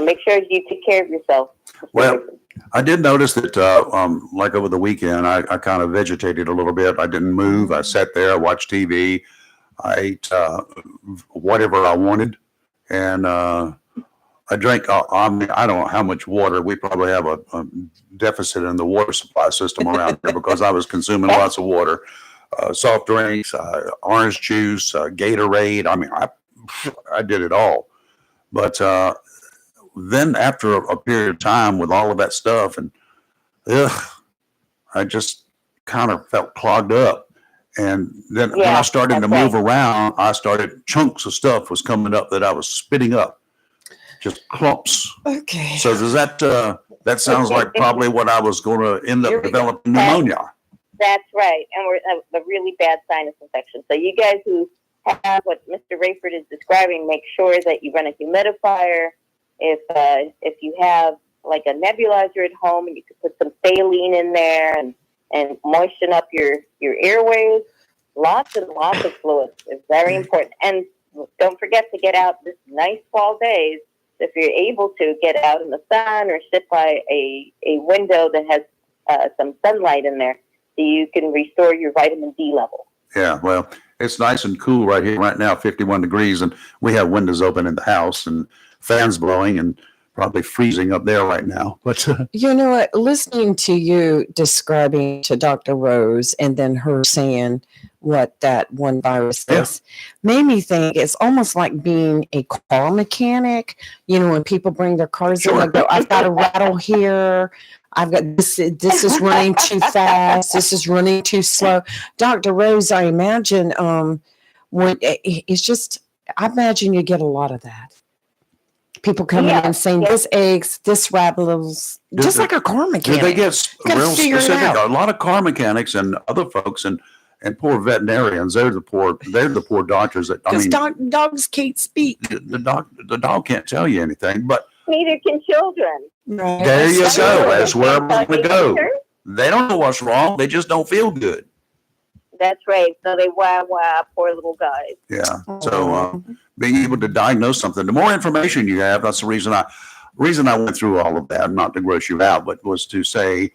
make sure you take care of yourself. Well, I did notice that, like over the weekend, I kind of vegetated a little bit. I didn't move. I sat there, I watched TV, I ate whatever I wanted, and I drank. I don't know how much water. We probably have a deficit in the water supply system around here because I was consuming lots of water, soft drinks, orange juice, Gatorade. I mean, I did it all, but. Then after a period of time with all of that stuff and I just kind of felt clogged up. And then when I started to move around, chunks of stuff was coming up that I was spitting up, just clumps. Okay. So does that sounds like probably what I was going to end up developing pneumonia. That's right. And we're a really bad sinus infection. So you guys who have what Mr. Rayford is describing, make sure that you run a humidifier. If you have like a nebulizer at home and you could put some saline in there and moisten up your airways, lots and lots of fluids is very important. And don't forget to get out this nice fall days. If you're able to get out in the sun or sit by a window that has some sunlight in there, so you can restore your vitamin D level. Yeah, well, it's nice and cool right here right now, 51 degrees, and we have windows open in the house and fans blowing and probably freezing up there right now. But you know what? Listening to you describing to Dr. Rose and then her saying what that one virus is made me think it's almost like being a car mechanic. You know, when people bring their cars in, they go, I've got a rattle here. I've got this is running too fast. This is running too slow. Dr. Rose, I imagine when it's just, I imagine you get a lot of that. People coming in saying this aches, this rattles, just like a car mechanic. They get Gotta real figure it specific. out. A lot of car mechanics and other folks and poor veterinarians. They're the poor doctors that Because dogs can't speak. the dog can't tell you anything. But Neither can children. Right. there you That's go. right. That's where I'm going to go. Sure. They don't know what's wrong. They just don't feel good. That's right. So they wah, poor little guys. Yeah. So being able to diagnose something, the more information you have, that's the reason I went through all of that, not to gross you out, but was to say,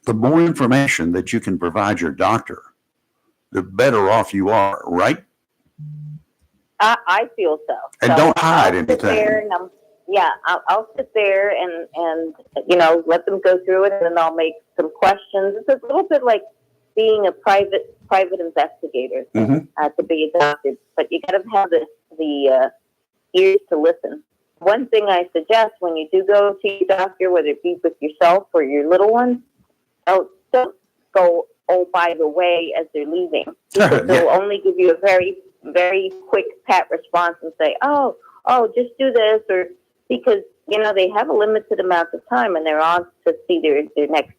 the more information that you can provide your doctor, the better off you are, right? I feel so. And So don't hide I'll sit there anything. and I'll sit there and let them go through it, and then I'll make some questions. It's a little bit like being a private investigator Mhm. to be adopted, but you got to have the ears to listen. One thing I suggest when you do go to your doctor, whether it be with yourself or your little one, don't go, oh, by the way, as they're leaving. Because they'll only give you a very, very quick pat response and say, oh, just do this, or because, they have a limited amount of time and they're on to see their next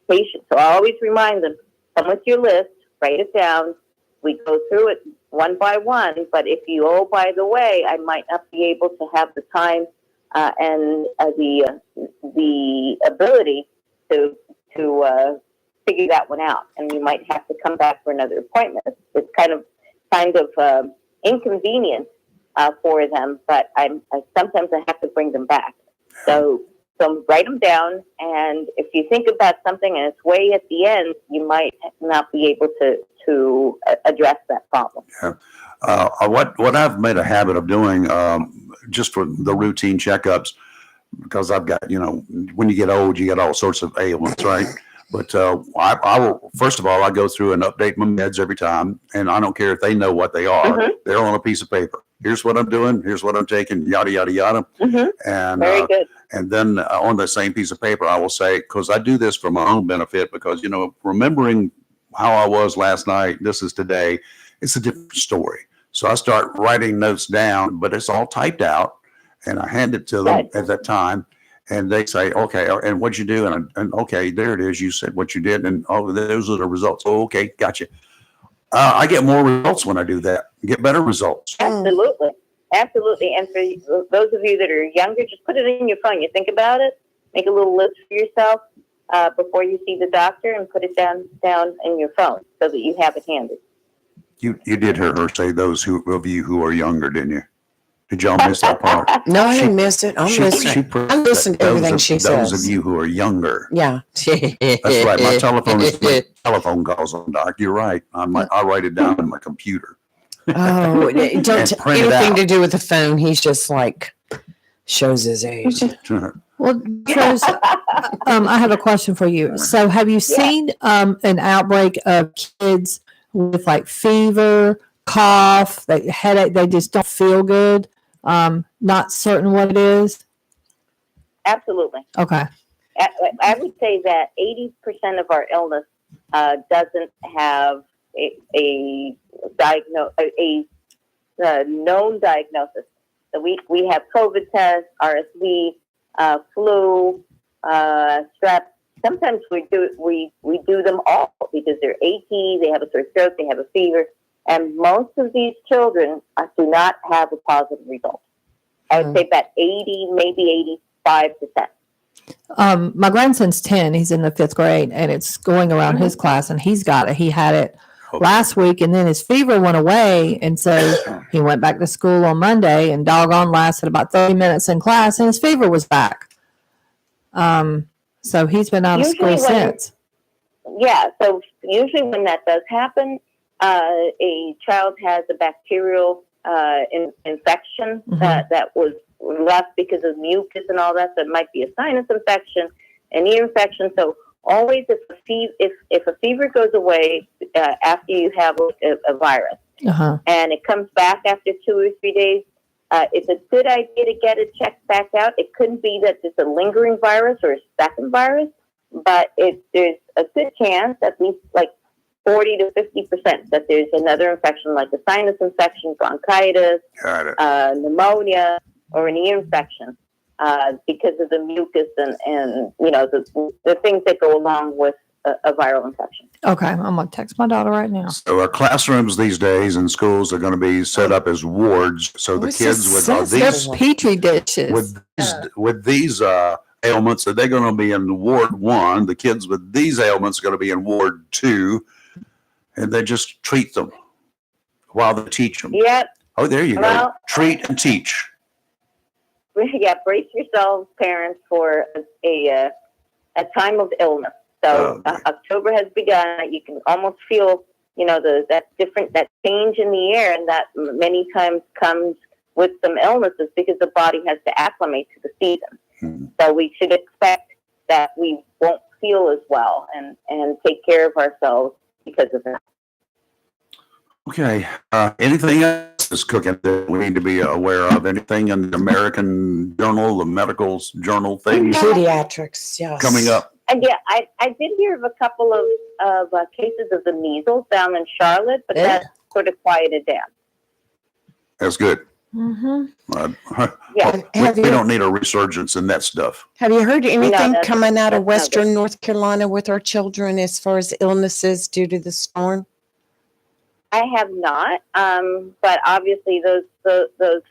patient. So I always remind them, come with your list, write it down. We go through it one by one, but if you, oh, by the way, I might not be able to have the time and the ability to figure that one out, and you might have to come back for another appointment. It's kind of inconvenient for them, but sometimes I have to bring them back. So write them down, and if you think about something and it's way at the end, you might not be able to address that problem. What I've made a habit of doing, just for the routine checkups, because I've got, when you get old, you get all sorts of ailments, right? But I will, first of all, I go through and update my meds every time, and I don't care if they know what they are. Mhm. They're on a piece of paper. Here's what I'm doing. Here's what I'm taking. Yada yada yada. Mm-hmm. And Very good. and then on the same piece of paper, I will say, because I do this for my own benefit, because remembering how I was last night, this is today, it's a different story. So I start writing notes down, but it's all typed out, and I hand it to them Right. at that time. And they say, okay, and what'd you do? And okay, there it is. You said what you did. And those are the results. Oh, okay, gotcha. I get more results when I do that. Get better results. Absolutely. Absolutely. And for those of you that are younger, just put it in your phone. You think about it, make a little list for yourself before you see the doctor, and put it down in your phone so that you have it handy. You did hear her say those of you who are younger, didn't you? Did y'all miss that part? No, I She- didn't miss it. I'm listening. I listen to those everything of- she Those says. of you who are younger. Yeah. That's right. My telephone is my telephone calls on Doc. You're right. I write it down on my computer. Oh, don't And print it anything out. to do with the phone. He's just like shows his age. Well, Rose, I have a question for you. So, have you seen an outbreak of kids with like fever, cough, headache? They just don't feel good. Not certain what it is. Absolutely. Okay. I would say that 80% of our illness doesn't have a known diagnosis. So we have COVID tests, RSV, flu, strep. Sometimes we do them all because they're AT, they have a sore throat, they have a fever, and most of these children do not have a positive result. I would say about 80, maybe 85%. My grandson's 10. He's in the 5th grade, and it's going around his class, and he's got it. He had it last week, and then his fever went away, and so he went back to school on Monday, and doggone lasted about 30 minutes in class, and his fever was back. So he's been out of school Usually when- since. Yeah, so usually when that does happen, a child has a bacterial infection that was left because of mucus and all that. So it might be a sinus infection, an ear infection. So always, if a fever goes away after you have a virus, and it comes back after 2 or 3 days, it's a good idea to get it checked back out. It couldn't be that it's a lingering virus or a second virus, but there's a good chance, at least like 40 to 50%, that there's another infection like a sinus infection, bronchitis, Got it. pneumonia, or an ear infection because of the mucus and the things that go along with a viral infection. Okay, I'm going to text my daughter right now. So our classrooms these days in schools are going to be set up as wards. So the What's kids this with says? these Petri dishes. with these ailments, are they going to be in Ward 1? The kids with these ailments are going to be in Ward 2, and they just treat them while they teach them. Yep. Oh, there you go. Well- Treat and teach. Yeah, brace yourselves, parents, for a time of illness. So Okay. October has begun. You can almost feel, that change in the air, and that many times comes with some illnesses because the body has to acclimate to the season. Hmm. So we should expect that we won't feel as well and take care of ourselves because of that. Okay. Anything else is cooking that we need to be aware of? Anything in the American Journal, the medical journal things Pediatrics, yes. coming up? And yeah, I did hear of a couple of cases of the measles down in Charlotte, but that sort of quieted down. That's good. Mm-hmm. Yeah. We don't need a resurgence in that stuff. Have you heard anything that's- coming out of that's not Western North Carolina with our children as far as illnesses due to the storm? I have not, but obviously those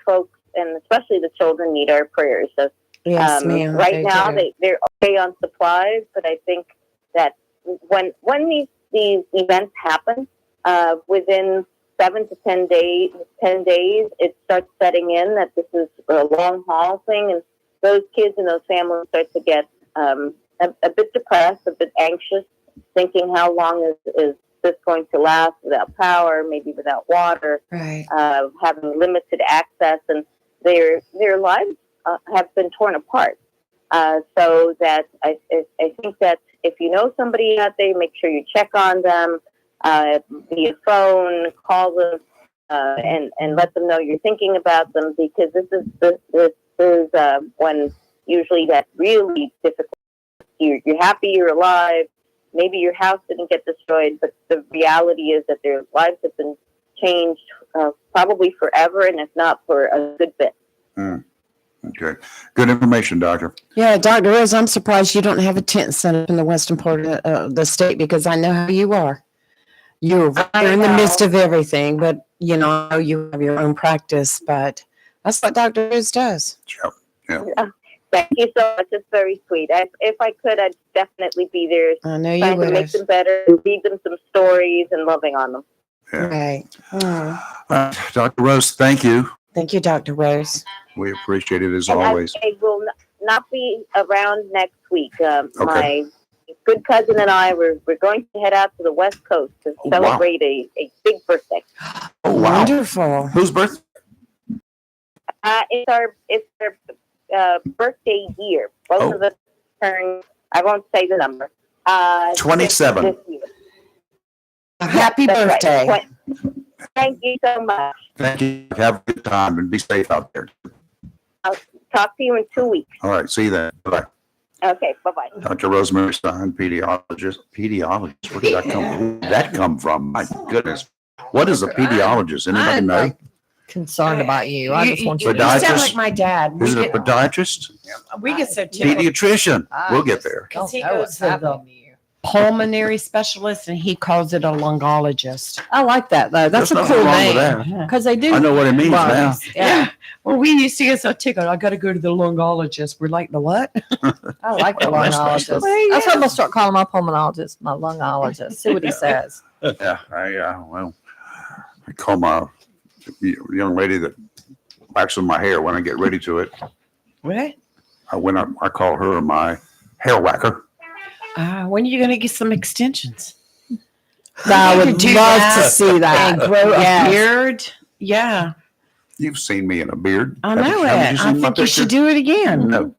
folks, and especially the children, need our prayers. So Yes, ma'am. right now do. they're okay on supplies, but I think that when these events happen, within 7 to 10 days, it starts setting in that this is a long haul thing, and those kids and those families start to get a bit depressed, a bit anxious, thinking how long is this going to last without power, maybe without water, Right. having limited access, and their lives have been torn apart. So that I think that if you know somebody out there, make sure you check on them via phone, call them, and let them know you're thinking about them, because this is when usually that's really difficult. You're happy you're alive. Maybe your house didn't get destroyed, but the reality is that their lives have been changed probably forever, and if not for a good bit. Okay. Good information, Doctor. Yeah, Dr. Rose, I'm surprised you don't have a tent set up in the western part of the state, because I know how you are. You're right there in the midst of everything, but I know you have your own practice, but that's what Dr. Rose does. Thank you so much. It's very sweet. If I could, I'd definitely be there, I know you trying to would make have. them better, read them some stories, and loving on them. Yeah. Right. Dr. Rose, thank you. Thank you, Dr. Rose. We appreciate it as And always. I will not be around next week. My good cousin and I, we're going to head out to the West Coast to Oh, wow. celebrate a big birthday. Oh, wow. Wonderful. Whose birthday? It's our birthday year. Both Oh. of us turn, I won't say the number. 27. This year. Happy That's right. birthday. Thank you so much. Thank you. Have a good time and be safe out there. Talk to you in 2 weeks. All right. See you then. Bye. Okay, bye-bye. Dr. Rosemary Stein, pediatrologist. Pediatrologist. Where did that come from? My goodness. What is a pediatrologist? Anybody I'm know? concerned about you. I just want you You to Podiatrist? sound like my dad. Is it a podiatrist? We get so tickled. Pediatrician. We'll get there. don't He know goes what's to the- happening to you. Pulmonary specialist, and he calls it a lungologist. I like that though. That's a There's cool nothing wrong with name. that. Because they do. I know what it means now. lungs. Yeah. Well, we used to get so tickled. I got to go to the lungologist. We're like, the what? I like the Well, that's lungologist. nice. Well, That's what yeah. I'm gonna start calling my pulmonologist, my lungologist. See what he says. Yeah. I call my young lady that waxes my hair when I get ready to it. What? I call her my hair whacker. When are you going to get some extensions? I You would could do love that to see that. And grow Yes. a beard? Yeah, You've seen me in a beard. I Haven't- know haven't it. you I seen my think you should picture? do it again. No,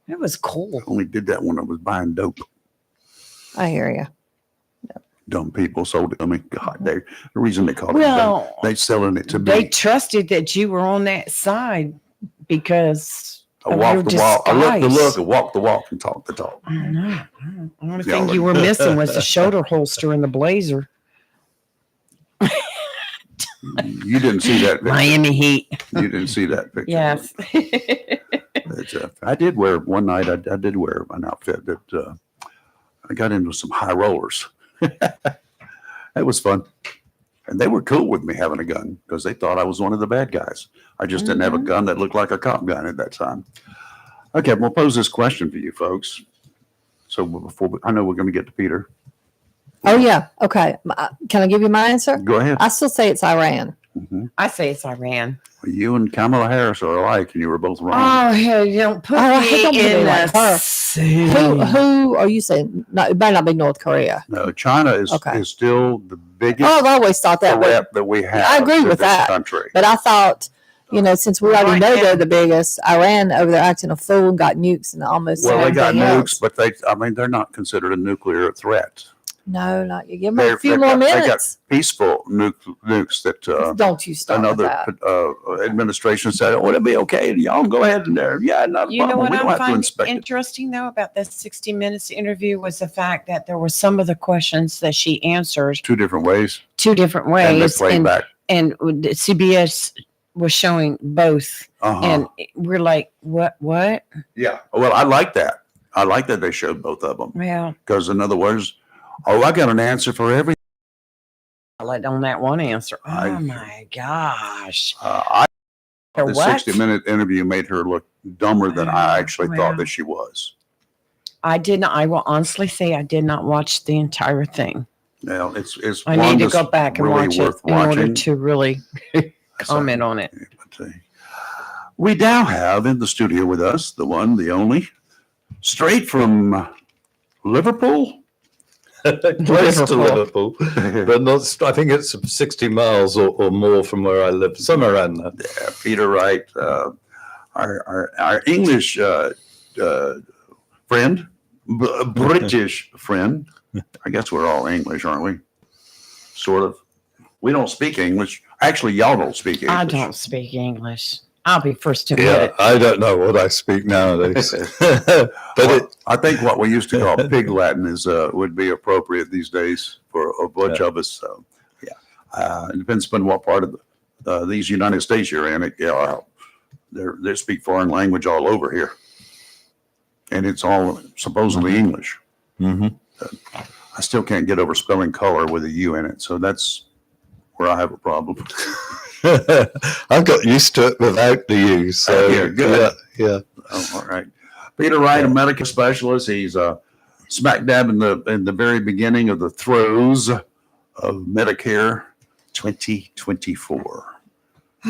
It was cool. only did that when I was buying dope. I hear you. Dumb people sold it to me. God, the reason they call it dope, Well, they selling it to they me. trusted that you were on that side because I of walk your the walk, I look the disguise. look, I walk the walk, and talk the talk. I don't know. The only Yeah, thing but- you were missing was the shoulder holster and the blazer. You didn't see that picture. Miami Heat. You didn't see that picture. Yes. I did wear one night. I did wear an outfit that I got into some high rollers. It was fun, and they were cool with me having a gun because they thought I was one of the bad guys. I just didn't have a gun that looked like a cop gun at that time. Okay, we'll pose this question for you folks. So I know we're going to get to Peter. Oh yeah. Okay. Can I give you my answer? Go ahead. I still say it's Iran. Mhm. I say it's Iran. You and Kamala Harris are alike, and you were both wrong. Oh, hell, you don't put Oh, me don't put me in like that. her. Who are you saying? No, it might not be North Korea. No, China is Okay. is still the biggest Oh, I've always thought that, but, threat that we have. I agree to with this that. country. but I thought, since we already know they're the biggest, Iran over there acting a fool and got nukes and almost Well, they got everything nukes, else. but they're not considered a nuclear threat. No, not you. Give them a They're- few they've more got- they got minutes. Peaceful nukes that Don't you start with another that. administration said, "Oh, it'll be okay. Y'all go ahead in there. Yeah, not a You know problem. what We don't I have to find inspect it." interesting though about this 60 Minutes interview was the fact that there were some of the questions that she answered Two different ways, two different and they ways, played back. and the CBS was showing both, Uh-huh. and we're like, what? Yeah. Well, I like that. I like that they showed both of them Well, because, in other words, I got an answer for everything. I let on that one answer. Oh I- my gosh! I For the what? 60-minute interview made her look dumber than I actually Wow. thought that she was. I did not. I will honestly say I did not watch the entire thing. Now, it's I one need to that's go back and really watch it worth in order watching. to really That's comment on it. But, we now have in the studio with us the one, the only, straight from Liverpool. Close to Liverpool. Liverpool, but not. I think it's 60 miles or more from where I live, somewhere around there. Yeah, Peter Wright, our English friend, British friend. I guess we're all English, aren't we? Sort of. We don't speak English. Actually, y'all don't speak English. I don't speak English. I'll be first to admit Yeah, it. I don't know what I speak nowadays, but Well, I think what we used to call pig Latin is would be appropriate these days for a bunch of us. So, yeah, it depends upon what part of these United States you're in. They speak foreign language all over here, and it's all supposedly English. Mhm. I still can't get over spelling color with a U in it, so that's where I have a problem. I've got used to it without the U. So Yeah, good. yeah. Oh, all right. Peter Wright, a medical specialist. He's smack dab in the very beginning of the throes of Medicare 2024.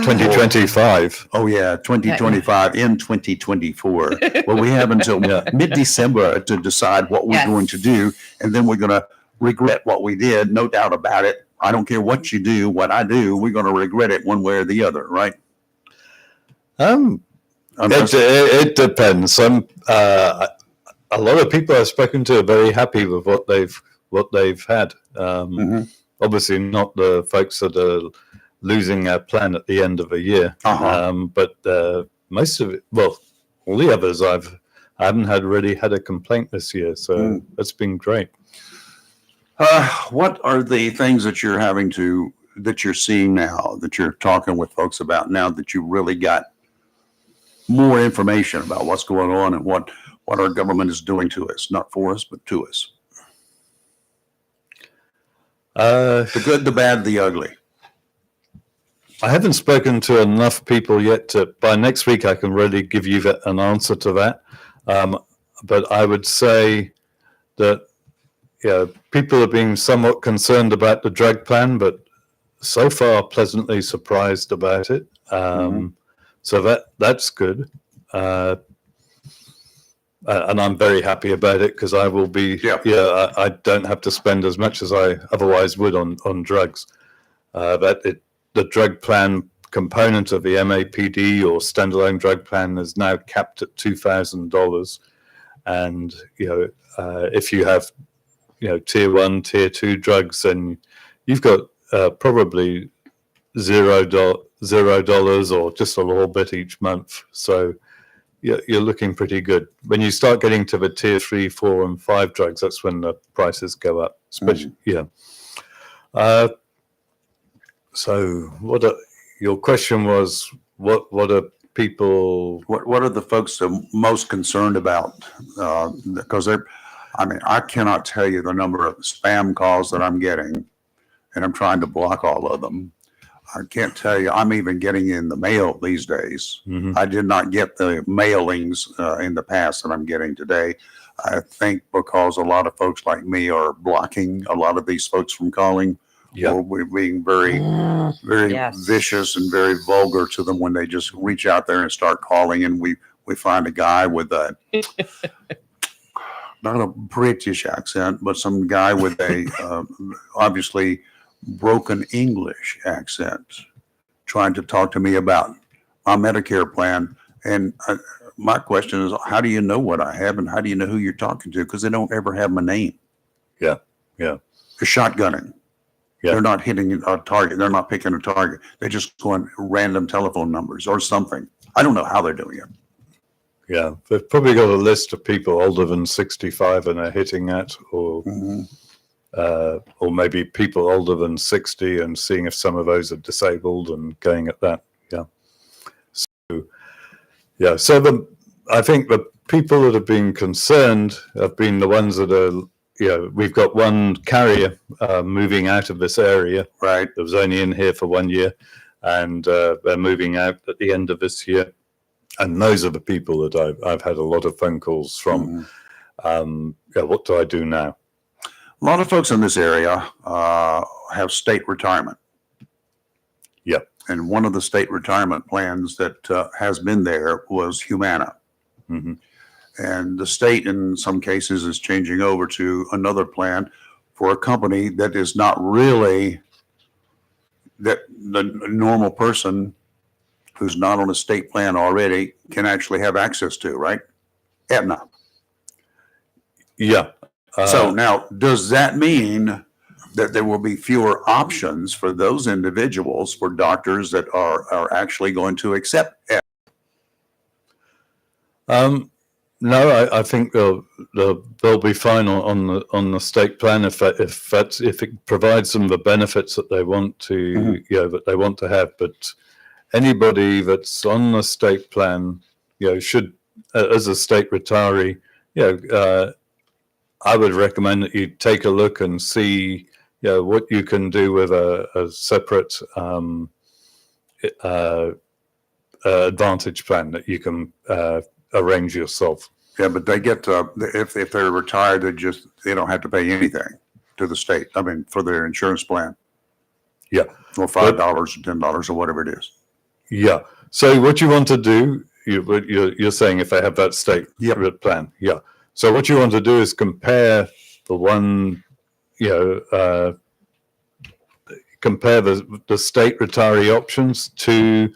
2025. Oh yeah, 2025 in 2024. Well, we have until Yeah. mid-December to decide what we're Yes. going to do, and then we're going to regret what we did. No doubt about it. I don't care what you do, what I do, we're going to regret it one way or the other, right? It depends. A lot of people I've spoken to are very happy with what they've had. Mhm. Obviously, not the folks that are losing their plan at the end of a year. Uh-huh. But most of it, well, all the others, I haven't really had a complaint this year, so that's been great. What are the things that that you're seeing now, that you're talking with folks about now that you really got more information about what's going on and what our government is doing to us, not for us, but to us? The good, the bad, the ugly. I haven't spoken to enough people yet by next week I can really give you an answer to that. But I would say that people are being somewhat concerned about the drug plan, but so far pleasantly surprised about it. So that's good. And I'm very happy about it because I will be, I don't have to spend as much as I otherwise would on drugs. The drug plan component of the MAPD or standalone drug plan is now capped at $2,000. And, if you have, tier 1, tier 2 drugs, then you've got probably $0 or just a little bit each month. So you're looking pretty good. When you start getting to the tier 3, 4, and 5 drugs, that's when the prices go up. Especially, so your question was, what are people? What are the folks most concerned about? Because I cannot tell you the number of spam calls that I'm getting, and I'm trying to block all of them. I can't tell you. I'm even getting in the mail these days. Mhm. I did not get the mailings in the past that I'm getting today. I think because a lot of folks like me are blocking a lot of these folks from calling, Yeah. Or we're being very Yes. vicious and very vulgar to them when they just reach out there and start calling, and we find a guy with a not a British accent, but some guy with a obviously broken English accent trying to talk to me about my Medicare plan. And my question is, how do you know what I have, and how do you know who you're talking to? Because they don't ever have my name. Yeah. Yeah. They're shotgunning. Yeah. They're not hitting a target. They're not picking a target. They're just going random telephone numbers or something. I don't know how they're doing it. Yeah. They've probably got a list of people older than 65 and are hitting that, or maybe people older than 60 and seeing if some of those are disabled and going at that. Yeah. So, yeah. So I think the people that have been concerned have been the ones that are, we've got one carrier moving out of this area. Right. That was only in here for 1 year, and they're moving out at the end of this year. And those are the people that I've had a lot of phone calls from. What do I do now? A lot of folks in this area have state retirement. Yep. And one of the state retirement plans that has been there was Humana. Mm-hmm. And the state, in some cases, is changing over to another plan for a company that is not really that the normal person who's not on a state plan already can actually have access to, right? Aetna. Yeah. So now, does that mean that there will be fewer options for those individuals, for doctors that are actually going to accept Aetna? No, I think they'll be fine on the state plan if it provides them the benefits that they want to, that they want to have. But anybody that's on the state plan, should, as a state retiree, I would recommend that you take a look and see, what you can do with a separate advantage plan that you can arrange yourself. Yeah, but they get if they're retired, they don't have to pay anything to the state. I mean, for their insurance plan. Yeah, or $5 or $10 or whatever it is. Yeah. So what you want to do, you're saying if they have that state plan. Yeah. So what you want to do is compare the one, compare the state retiree options to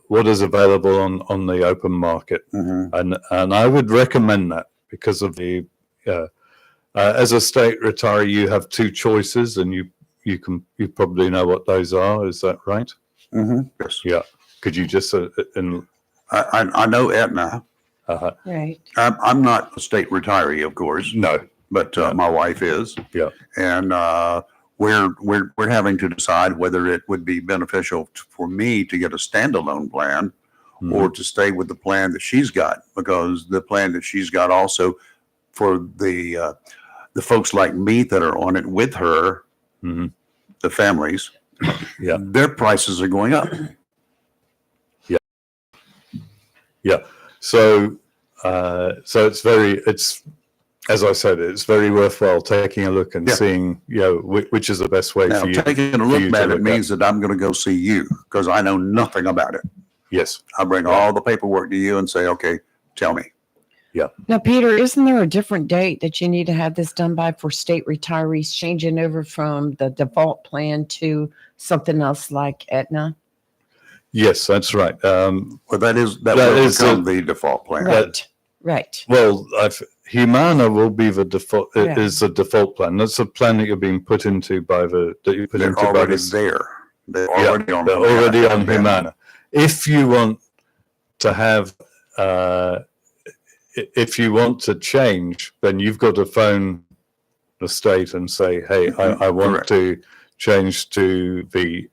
what is available on the open market. And I would recommend that because of the, as a state retiree, you have two choices, and you probably know what those are. Is that right? Yes. Yeah. Could you just, I know Aetna. Right. I'm not a state retiree, of course. No. But my wife is. Yeah. And we're having to decide whether it would be beneficial for me to get a standalone plan or to stay with the plan that she's got, because the plan that she's got also for the folks like me that are on it with her, the families, their prices are going up. Yeah. So it's as I said, it's very worthwhile taking a look and seeing, which is the best way Now, for you. taking a look at it means that I'm going to go see you because I know nothing about it. Yes. I bring all the paperwork to you and say, okay, tell me. Yeah. Now, Peter, isn't there a different date that you need to have this done by for state retirees changing over from the default plan to something else like Aetna? Yes, that's right. Well, that will become the default plan. Right. Well, Humana will be the default. It is the default plan. That's a plan that you're being put into by the They're already there. They're already on. They're already on Humana. If you want to have, if you want to change, then you've got to phone the state and say, "Hey, I want to change to the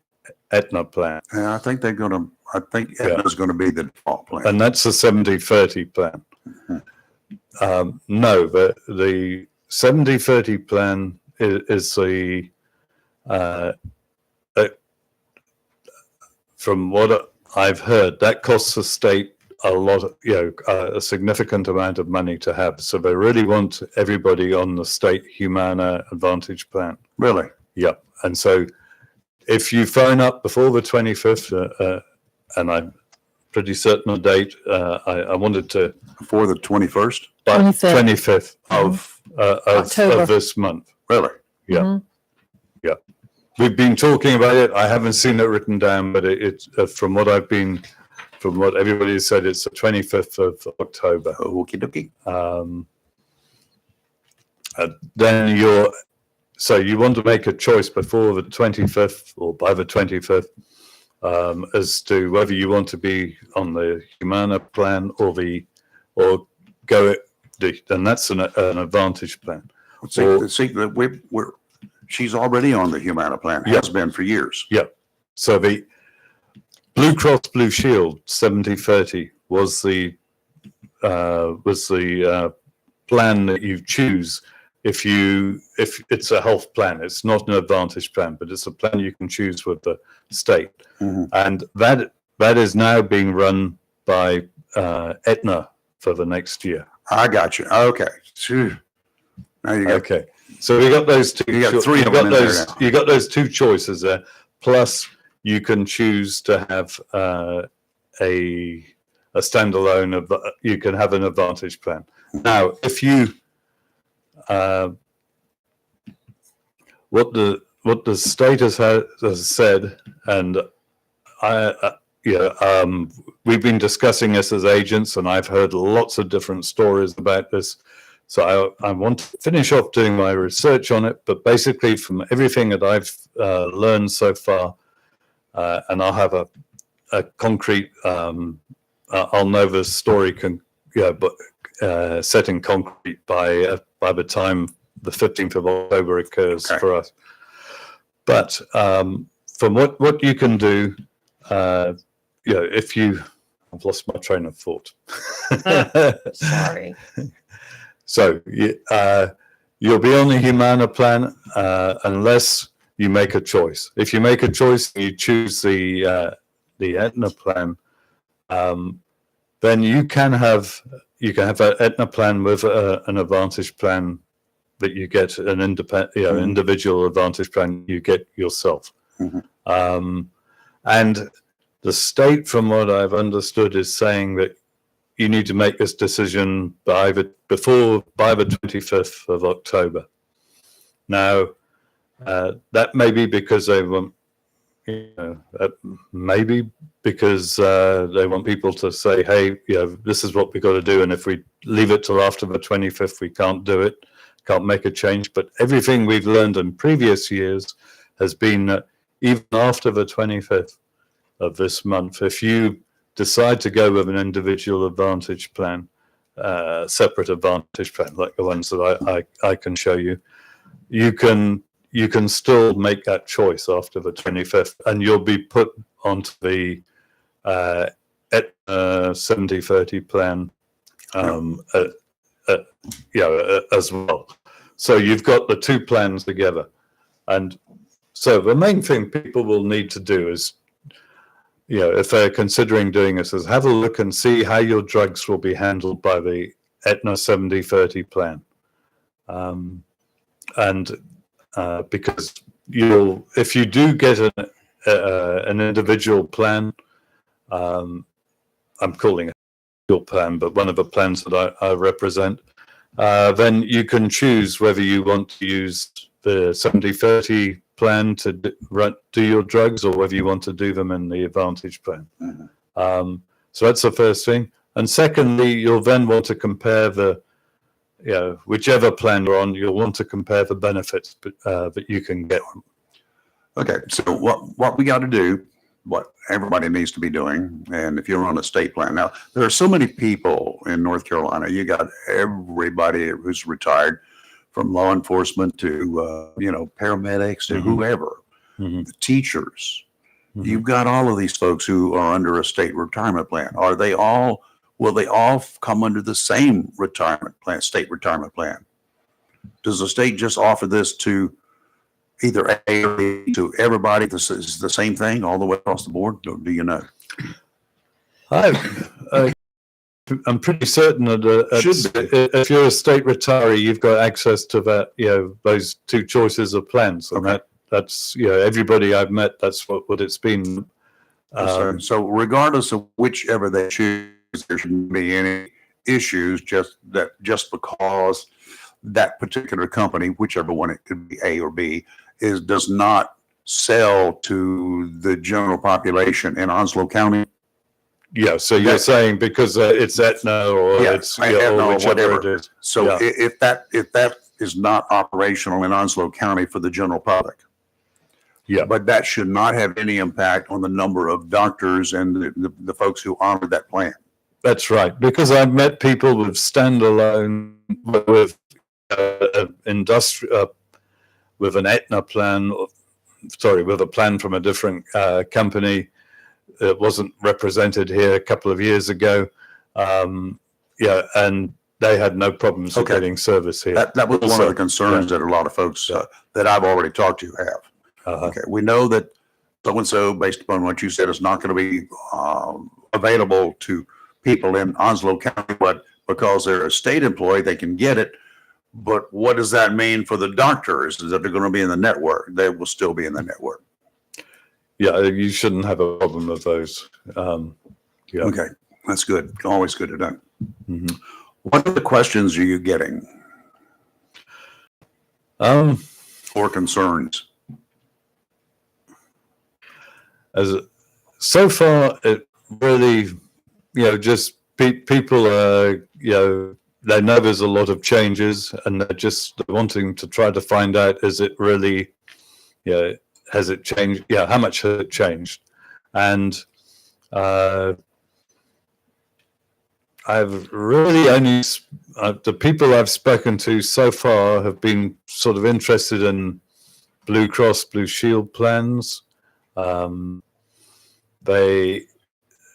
Aetna plan." Yeah, I think Aetna's going to be the default plan. And that's a 70-30 plan. No, the 70-30 plan is the, from what I've heard, that costs the state a lot, a significant amount of money to have. So they really want everybody on the state Humana Advantage plan. Really? Yeah. And so if you phone up before the 25th, and I'm pretty certain the date, I wanted to, Before the 21st? by 25th. 25th October. of this month. Really? Yeah. Mhm. Yeah. We've been talking about it. I haven't seen it written down, but it's from what everybody has said, it's the 25th of October. Okie dokie. Then so you want to make a choice before the 25th or by the 25th as to whether you want to be on the Humana plan or go it, and that's an advantage plan. She's already on the Humana plan, Yeah. has been for years. So the Blue Cross Blue Shield 70/30 was the plan that you choose if it's a health plan. It's not an advantage plan, but it's a plan you can choose with the state. Mhm. And that is now being run by Aetna for the next year. I got you. Okay. Phew. Now you got, Okay, so we got those two. You got three you of got them in there those. now. You got those two choices there. Plus, you can choose to have a standalone. You can have an advantage plan. Now, if you what the state has said, and we've been discussing this as agents, and I've heard lots of different stories about this. So I want to finish off doing my research on it, but basically from everything that I've learned so far, and I'll have a concrete, I'll know the story set in concrete by the time the 15th of October occurs for us. But from what you can do, if I've lost my train of thought. Sorry. So you'll be on the Humana plan unless you make a choice. If you make a choice and you choose the Aetna plan, then you can have an Aetna plan with an advantage plan that you get an individual advantage plan you get yourself. Mhm. And the state, from what I've understood, is saying that you need to make this decision by the 25th of October. Now, that may be because they want, maybe because they want people to say, hey, this is what we got to do, and if we leave it till after the 25th, we can't do it, can't make a change. But everything we've learned in previous years has been that even after the 25th of this month, if you decide to go with an individual advantage plan, separate advantage plan, like the ones that I can show you, you can still make that choice after the 25th, and you'll be put onto the 70/30 plan as well. So you've got the two plans together. And so the main thing people will need to do is, if they're considering doing this, is have a look and see how your drugs will be handled by the Aetna 70/30 plan. Because if you do get an individual plan, I'm calling it your plan, but one of the plans that I represent, then you can choose whether you want to use the 70/30 plan to do your drugs, or whether you want to do them in the advantage plan. Mhm. So that's the first thing. And secondly, you'll then want to compare whichever plan you're on, you'll want to compare the benefits that you can get. Okay, so what we got to do, what everybody needs to be doing, and if you're on a state plan. Now, there are so many people in North Carolina. You got everybody who's retired, from law enforcement to, paramedics to Mhm. whoever, Mhm. the teachers. Mhm. You've got all of these folks who are under a state retirement plan. Will they all come under the same state retirement plan? Does the state just offer this to either A or B to everybody? This is the same thing all the way across the board? Or do you know? I'm pretty certain that if you're a state retiree, you've got access to that, those two choices of plans, and Okay. That's, everybody I've met, that's what it's been. So regardless of whichever they choose, there shouldn't be any issues just because that particular company, whichever one it could be, A or B, does not sell to the general population in Onslow County. Yeah, so you're saying because it's Aetna or it's Aetna or or whichever whatever. it is. So Yeah. if that is not operational in Onslow County for the general public. Yeah. But that should not have any impact on the number of doctors and the folks who honor that plan. That's right, because I've met people with standalone, with with an Aetna plan, with a plan from a different company that wasn't represented here a couple of years ago. And they had no problems with getting service here. That was one of the concerns that a lot of folks that I've already talked to have. Okay, we know that so-and-so, based upon what you said, is not going to be available to people in Onslow County, but because they're a state employee, they can get it. But what does that mean for the doctors? Is that they're going to be in the network? They will still be in the network. Yeah, you shouldn't have a problem with those. Okay, that's good. Always good to know. Mm-hmm. What other questions are you getting or concerns? So far, it really, just people are, they know there's a lot of changes and they're just wanting to try to find out, is it really, has it changed? Yeah, how much has it changed? And I've really only, the people I've spoken to so far have been sort of interested in Blue Cross Blue Shield plans.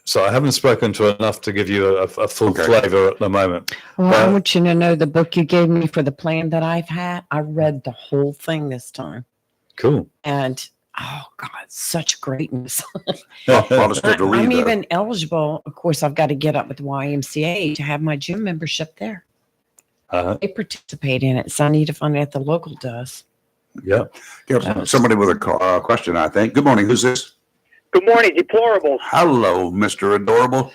So I haven't spoken to enough to give you a full flavor at the moment. Well, I want you to know the book you gave me for the plan that I've had. I read the whole thing this time. Cool. And oh God, such greatness. I'm I'm even eligible. Of course, I've got to get up with the YMCA to have my gym membership there. They participate in it, so I need to find out if the local does. Yeah. Somebody with a question, I think. Good morning. Who's this? Good morning, deplorables. Hello, Mr. Adorable.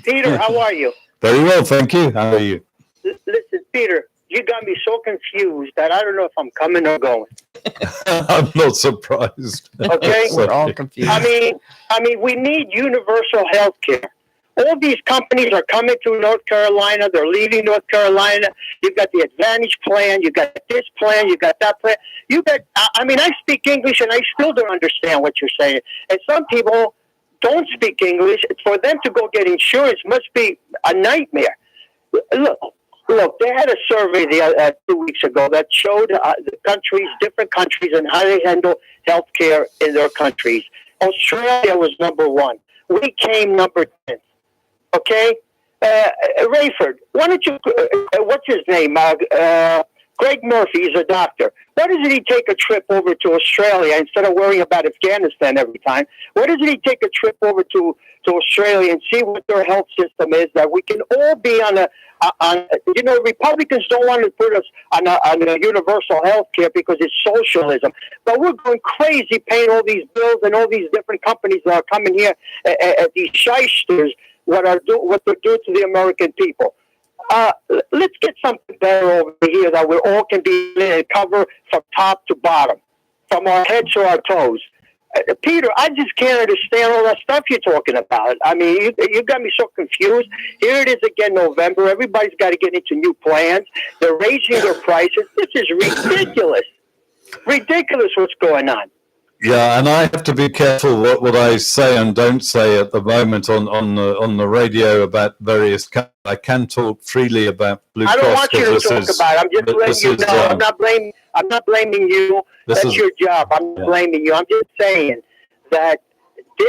Peter, how are you? Very well, thank you. How are you? Listen, Peter, you got me so confused that I don't know if I'm coming or going. I'm not surprised. Okay? We're all confused. I mean, we need universal health care. All these companies are coming to North Carolina. They're leaving North Carolina. You've got the Advantage plan. You got this plan. You got that plan. I speak English and I still don't understand what you're saying. And some people don't speak English. For them to go get insurance must be a nightmare. Look, they had a survey 2 weeks ago that showed different countries, and how they handle health care in their countries. Australia was number 1. We came number 10. Okay? Rayford, why don't you, what's his name? Greg Murphy is a doctor. Why doesn't he take a trip over to Australia instead of worrying about Afghanistan every time? Why doesn't he take a trip over to Australia and see what their health system is, that we can all be on Republicans don't want to put us on a universal health care because it's socialism. But we're going crazy paying all these bills and all these different companies that are coming here at these shysters, what they're doing to the American people. Let's get something better over here that we all can be in and cover from top to bottom, from our heads to our toes. Peter, I just can't understand all that stuff you're talking about. I mean, you got me so confused. Here it is again, November. Everybody's got to get into new plans. They're raising their prices. This is ridiculous. Ridiculous what's going on. Yeah, and I have to be careful what I say and don't say at the moment on the radio about various. I can talk freely about Blue Cross. I don't want you to talk about it. I'm just letting you know. I'm not blaming you. That's your job. I'm not blaming you. I'm just saying that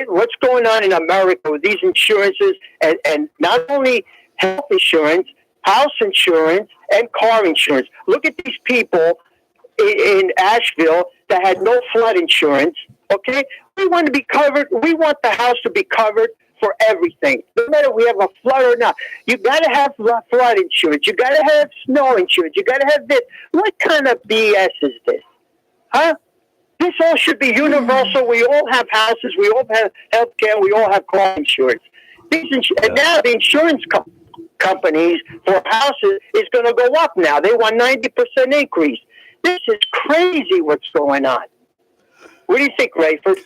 what's going on in America with these insurances, and not only health insurance, house insurance, and car insurance. Look at these people in Asheville that had no flood insurance. Okay, we want to be covered. We want the house to be covered for everything, no matter if we have a flood or not. You got to have flood insurance. You got to have snow insurance. You got to have this. What kind of BS is this? Huh? This all should be universal. We all have houses. We all have health care. We all have car insurance. And now the insurance companies for houses is going to go up now. They want 90% increase. This is crazy what's going on. What do you think, Rayford?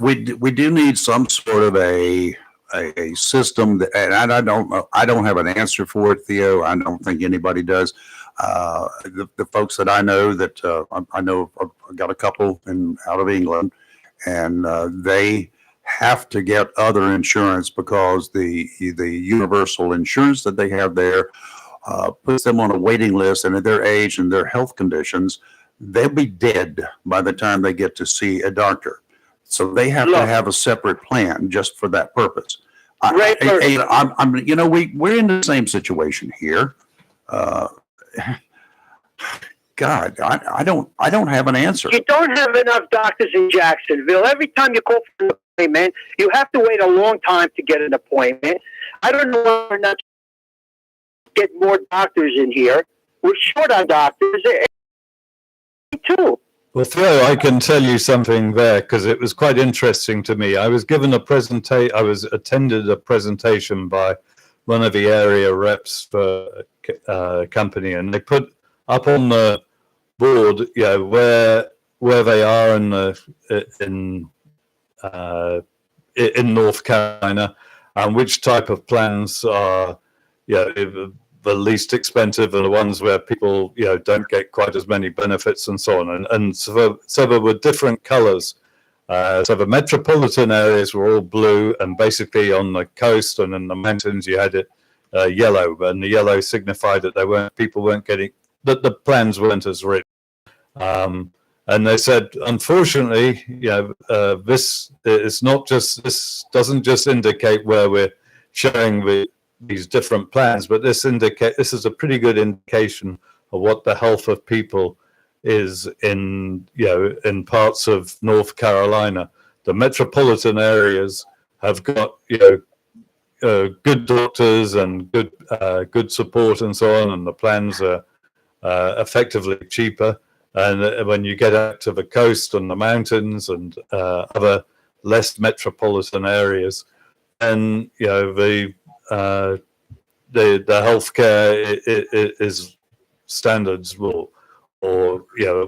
We do need some sort of a system that, and I don't know, I don't have an answer for it, Theo. I don't think anybody does. The folks that I know I know I've got a couple out of England, and they have to get other insurance because the universal insurance that they have there puts them on a waiting list, and at their age and their health conditions, they'll be dead by the time they get to see a doctor. So they have to have a separate plan just for that purpose. We're in the same situation here. God, I don't have an answer. You don't have enough doctors in Jacksonville. Every time you call for an appointment, you have to wait a long time to get an appointment. I don't know why we're not get more doctors in here. We're short on doctors too. Well, Theo, I can tell you something there because it was quite interesting to me. I was given attended a presentation by one of the area reps for a company, and they put up on the board, where they are in North Carolina, and which type of plans are, the least expensive and the ones where people, don't get quite as many benefits and so on. And so there were different colors. So the metropolitan areas were all blue, and basically on the coast and in the mountains you had it yellow, and the yellow signified that people weren't getting, that the plans weren't as rich. And they said, unfortunately, this doesn't just indicate where we're showing these different plans, but this is a pretty good indication of what the health of people is in parts of North Carolina. The metropolitan areas have got good doctors and good support and so on, and the plans are effectively cheaper. And when you get out to the coast and the mountains and other less metropolitan areas, then the healthcare is standards or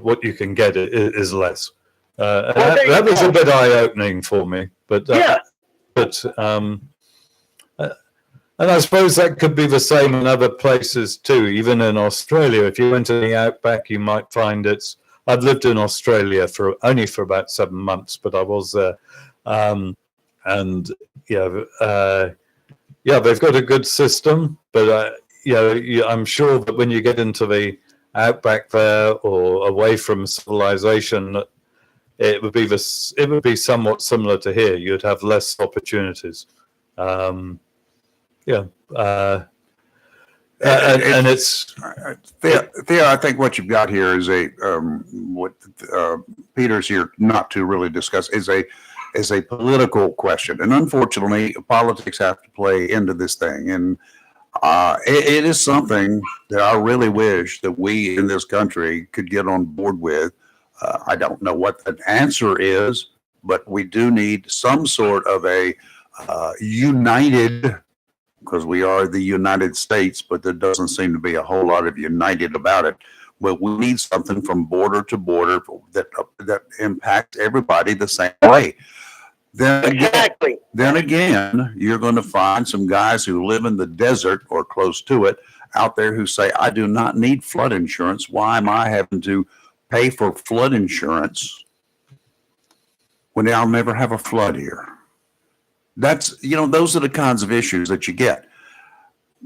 what you can get is less. That was a bit eye-opening for me, and I suppose that could be the same in other places too. Even in Australia, if you went to the outback, you might find I've lived in Australia only for about 7 months, but I was there, and they've got a good system, but I'm sure that when you get into the outback there or away from civilization, it would be somewhat similar to here. You'd have less opportunities. And it's Theo, I think what you've got here is what Peter's here not to really discuss is a political question, and unfortunately, politics have to play into this thing. And it is something that I really wish that we in this country could get on board with. I don't know what the answer is, but we do need some sort of a united, because we are the United States, but there doesn't seem to be a whole lot of united about it. But we need something from border to border that impacts everybody the same way. Then again, you're going to find some guys who live in the desert or close to it out there who say, I do not need flood insurance. Why am I having to pay for flood insurance when I'll never have a flood here? Those are the kinds of issues that you get.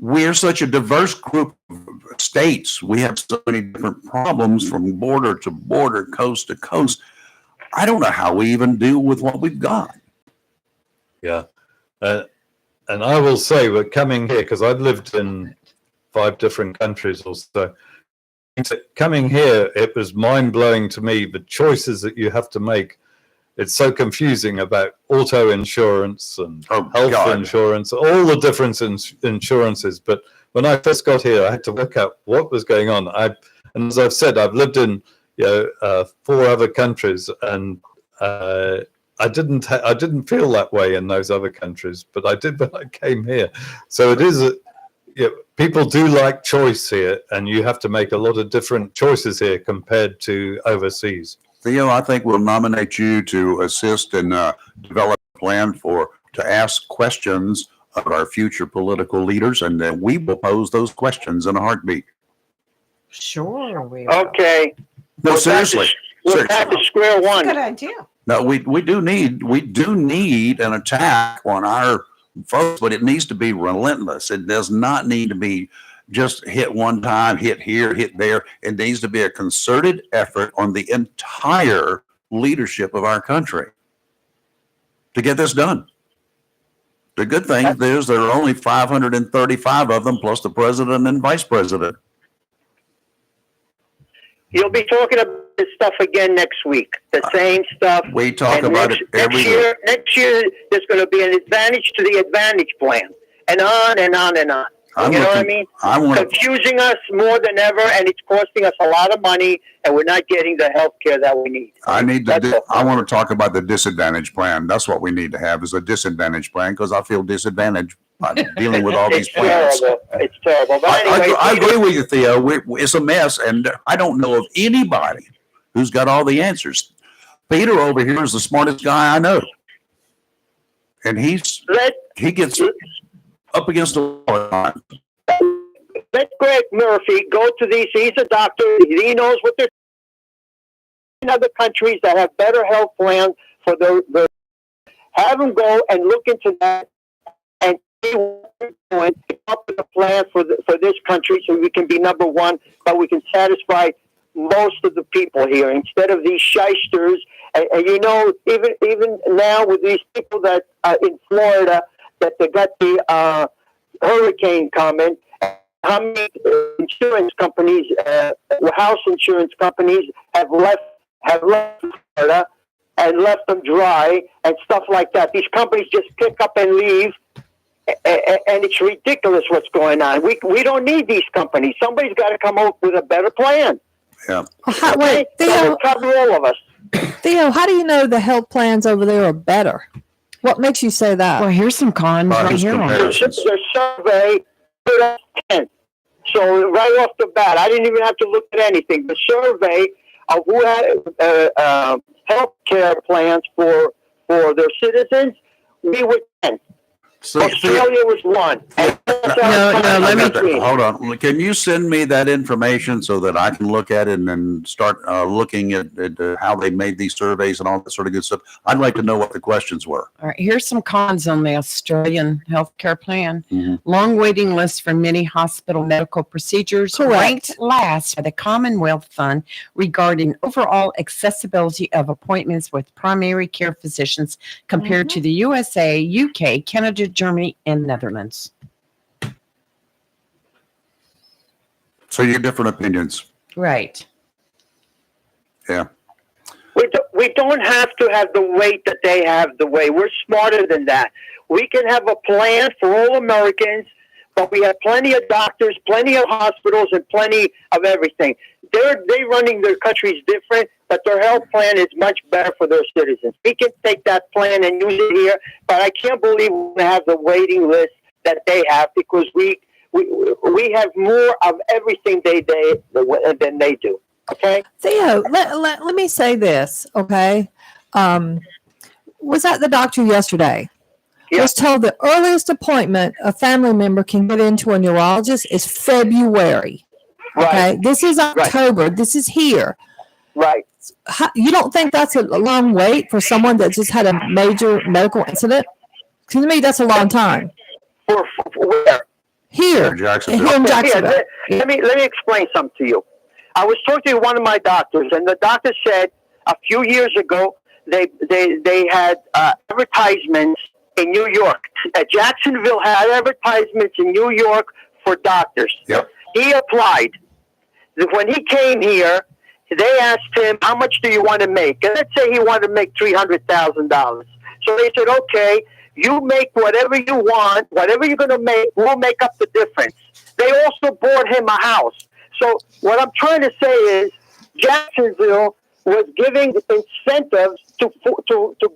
We're such a diverse group of states. We have so many different problems from border to border, coast to coast. I don't know how we even deal with what we've got. Yeah. And I will say, we're coming here, because I've lived in 5 different countries or so. Coming here, it was mind-blowing to me, the choices that you have to make. It's so confusing about auto insurance and health insurance, all the different insurances. But when I first got here, I had to work out what was going on. And as I've said, I've lived in 4 other countries, and I didn't feel that way in those other countries, but I did when I came here. So it is people do like choice here, and you have to make a lot of different choices here compared to overseas. Theo, I think we'll nominate you to assist and develop a plan to ask questions of our future political leaders, and then we will pose those questions in a heartbeat. Sure, we will. Okay. No, We're seriously. We're back to square Good one. idea. No, we do need an attack on our folks, but it needs to be relentless. It does not need to be just hit one time, hit here, hit there. It needs to be a concerted effort on the entire leadership of our country to get this done. The good thing is there are only 535 of them, plus the president and vice president. You'll be talking about this stuff again next week. The same stuff. We talk And about it every day. Next year, there's going to be an advantage to the advantage plan, and on and on and on. I'm You know what I looking- mean? I want to. Confusing us more than ever, and it's costing us a lot of money, and we're not getting the health care that we need. I That's all. want to talk about the disadvantage plan. That's what we need to have, is a disadvantage plan, because I feel disadvantaged by dealing with all these It's plans. terrible. It's terrible. But I anyway, agree with you, Theo. It's a mess, and I don't know of anybody who's got all the answers. Peter over here is the smartest guy I know, and he gets up against the wall. let Greg Murphy go to these. He's a doctor. He knows what they're in other countries that have better health plans for the have him go and look into that and see what we're doing, come up with a plan for this country so we can be number one, but we can satisfy most of the people here instead of these shysters. And you know, even now with these people that in Florida that they got the hurricane coming. How many insurance companies, house insurance companies, have left Florida and left them dry and stuff like that? These companies just pick up and leave, and it's ridiculous what's going on. We don't need these companies. Somebody's got to come up with a better plan. Yeah. Wait, That Theo, will cover all of us. Theo, how do you know the health plans over there are better? What makes you say that? Well, here's some cons right His here. comparison. Their survey put us 10. So right off the bat, I didn't even have to look at anything. The survey of who had health care plans for their citizens, we were 10. Australia was 1. Let me- Hold on. Can you send me that information so that I can look at it and then start looking at how they made these surveys and all that sort of good stuff? I'd like to know what the questions were. All right, here's some cons on the Australian healthcare plan. Mhm. Long waiting lists for many hospital medical procedures, Correct. ranked last by the Commonwealth Fund regarding overall accessibility of appointments with primary care physicians compared to the USA, UK, Canada, Germany, and Netherlands. So you have different opinions. Right. Yeah. We don't have to have the weight that they have the way. We're smarter than that. We can have a plan for all Americans, but we have plenty of doctors, plenty of hospitals, and plenty of everything. They're running their countries different, but their health plan is much better for their citizens. We can take that plan and use it here, but I can't believe we have the waiting list that they have because we have more of everything than they do. Okay. Theo, let me say this, okay? Was at the doctor yesterday. Yeah. Was told the earliest appointment a family member can get into a neurologist is February. Okay, Right. this is October. This is here. Right. You don't think that's a long wait for someone that just had a major medical incident? To me, that's a long time. For where? Here, Jacksonville. here in Yeah, Jacksonville. let me explain something to you. I was talking to one of my doctors, and the doctor said a few years ago they had advertisements in New York. Jacksonville had advertisements in New York for doctors. Yep. He applied. When he came here, they asked him, "How much do you want to make?" And let's say he wanted to make $300,000. So they said, "Okay, you make whatever you want, whatever you're going to make, we'll make up the difference." They also bought him a house. So what I'm trying to say is, Jacksonville was giving incentives to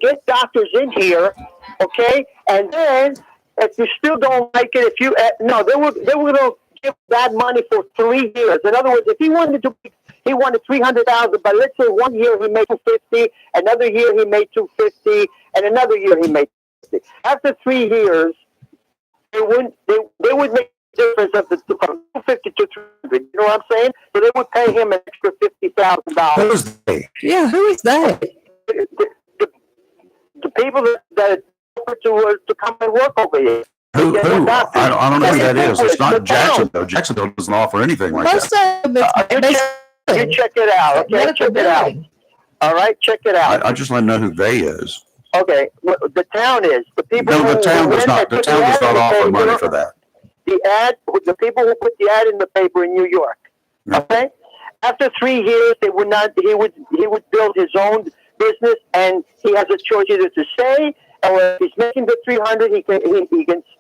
get doctors in here, okay? And then if you still don't like it, if you no, they were going to give that money for 3 years. In other words, if he wanted 300,000, but let's say 1 year he made 250, another year he made 250, and another year he made 50. After 3 years, they would make the difference of from 250 to 300. You know what I'm saying? So they would pay him an extra $50,000. Who's they? Yeah, who is that? The people that to come and work over here. Who? I don't know who that is. It's The not town. Jacksonville. Jacksonville doesn't offer anything like Most that. of it's You check it out. Okay, medical check it out. billing. All right, check it out. I just want to know who they is. Okay, well, the town is the people. No, the who town does went not. and The put town does ad in not the offer paper, money for that. The people who put the ad in the paper in New York. Yeah. Okay, after 3 years, they would not. He would build his own business, and he has a choice either to stay, or if he's making the 300, he can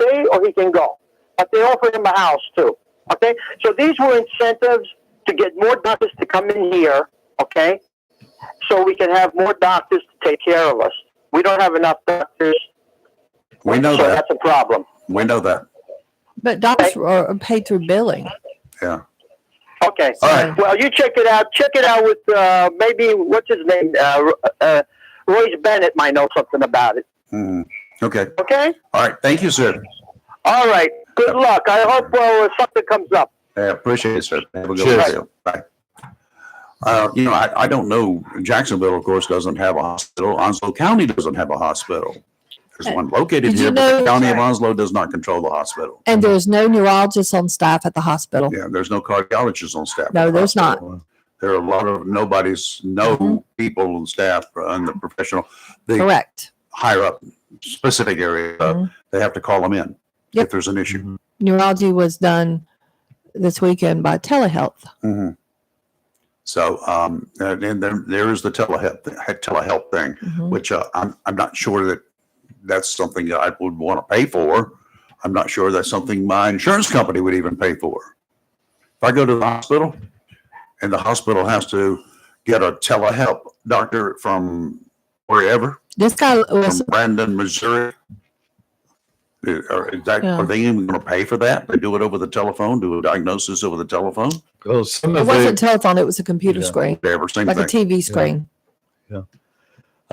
stay or he can go. But they offer him a house too. Okay, so these were incentives to get more doctors to come in here. Okay, so we can have more doctors to take care of us. We don't have enough doctors. We know So that. that's a problem. We know that. But doctors are paid through billing. Yeah. Okay. All right. Well, you check it out. Check it out with maybe what's his name? Royce Bennett might know something about it. Mhm. Okay. Okay. All right. Thank you, sir. All right. Good luck. I hope something comes up. I appreciate it, sir. Have a good Cheers. day. Bye. I don't know. Jacksonville, of course, doesn't have a hospital. Onslow County doesn't have a hospital. There's one located Did you here, but the know- county of Onslow does not control the hospital. And there's no neurologist on staff at the hospital. Yeah, there's no cardiologists on staff. No, at the there's not. hospital. There are a lot of no people on staff on the professional. They Correct. hire up specific area. Mhm. They have to call them in Yep. if there's an issue. Neurology was done this weekend by telehealth. Mhm. So, and then there is the telehealth thing, Mhm. which I'm not sure that that's something that I would want to pay for. I'm not sure that's something my insurance company would even pay for. If I go to the hospital and the hospital has to get a telehealth doctor from wherever, This guy was from Brandon, Missouri, Yeah. are they even going to pay for that? They do it over the telephone, do a diagnosis over the telephone? Well, some It of wasn't the, telephone, it was a computer Yeah. screen, Whatever, same like a thing. TV screen.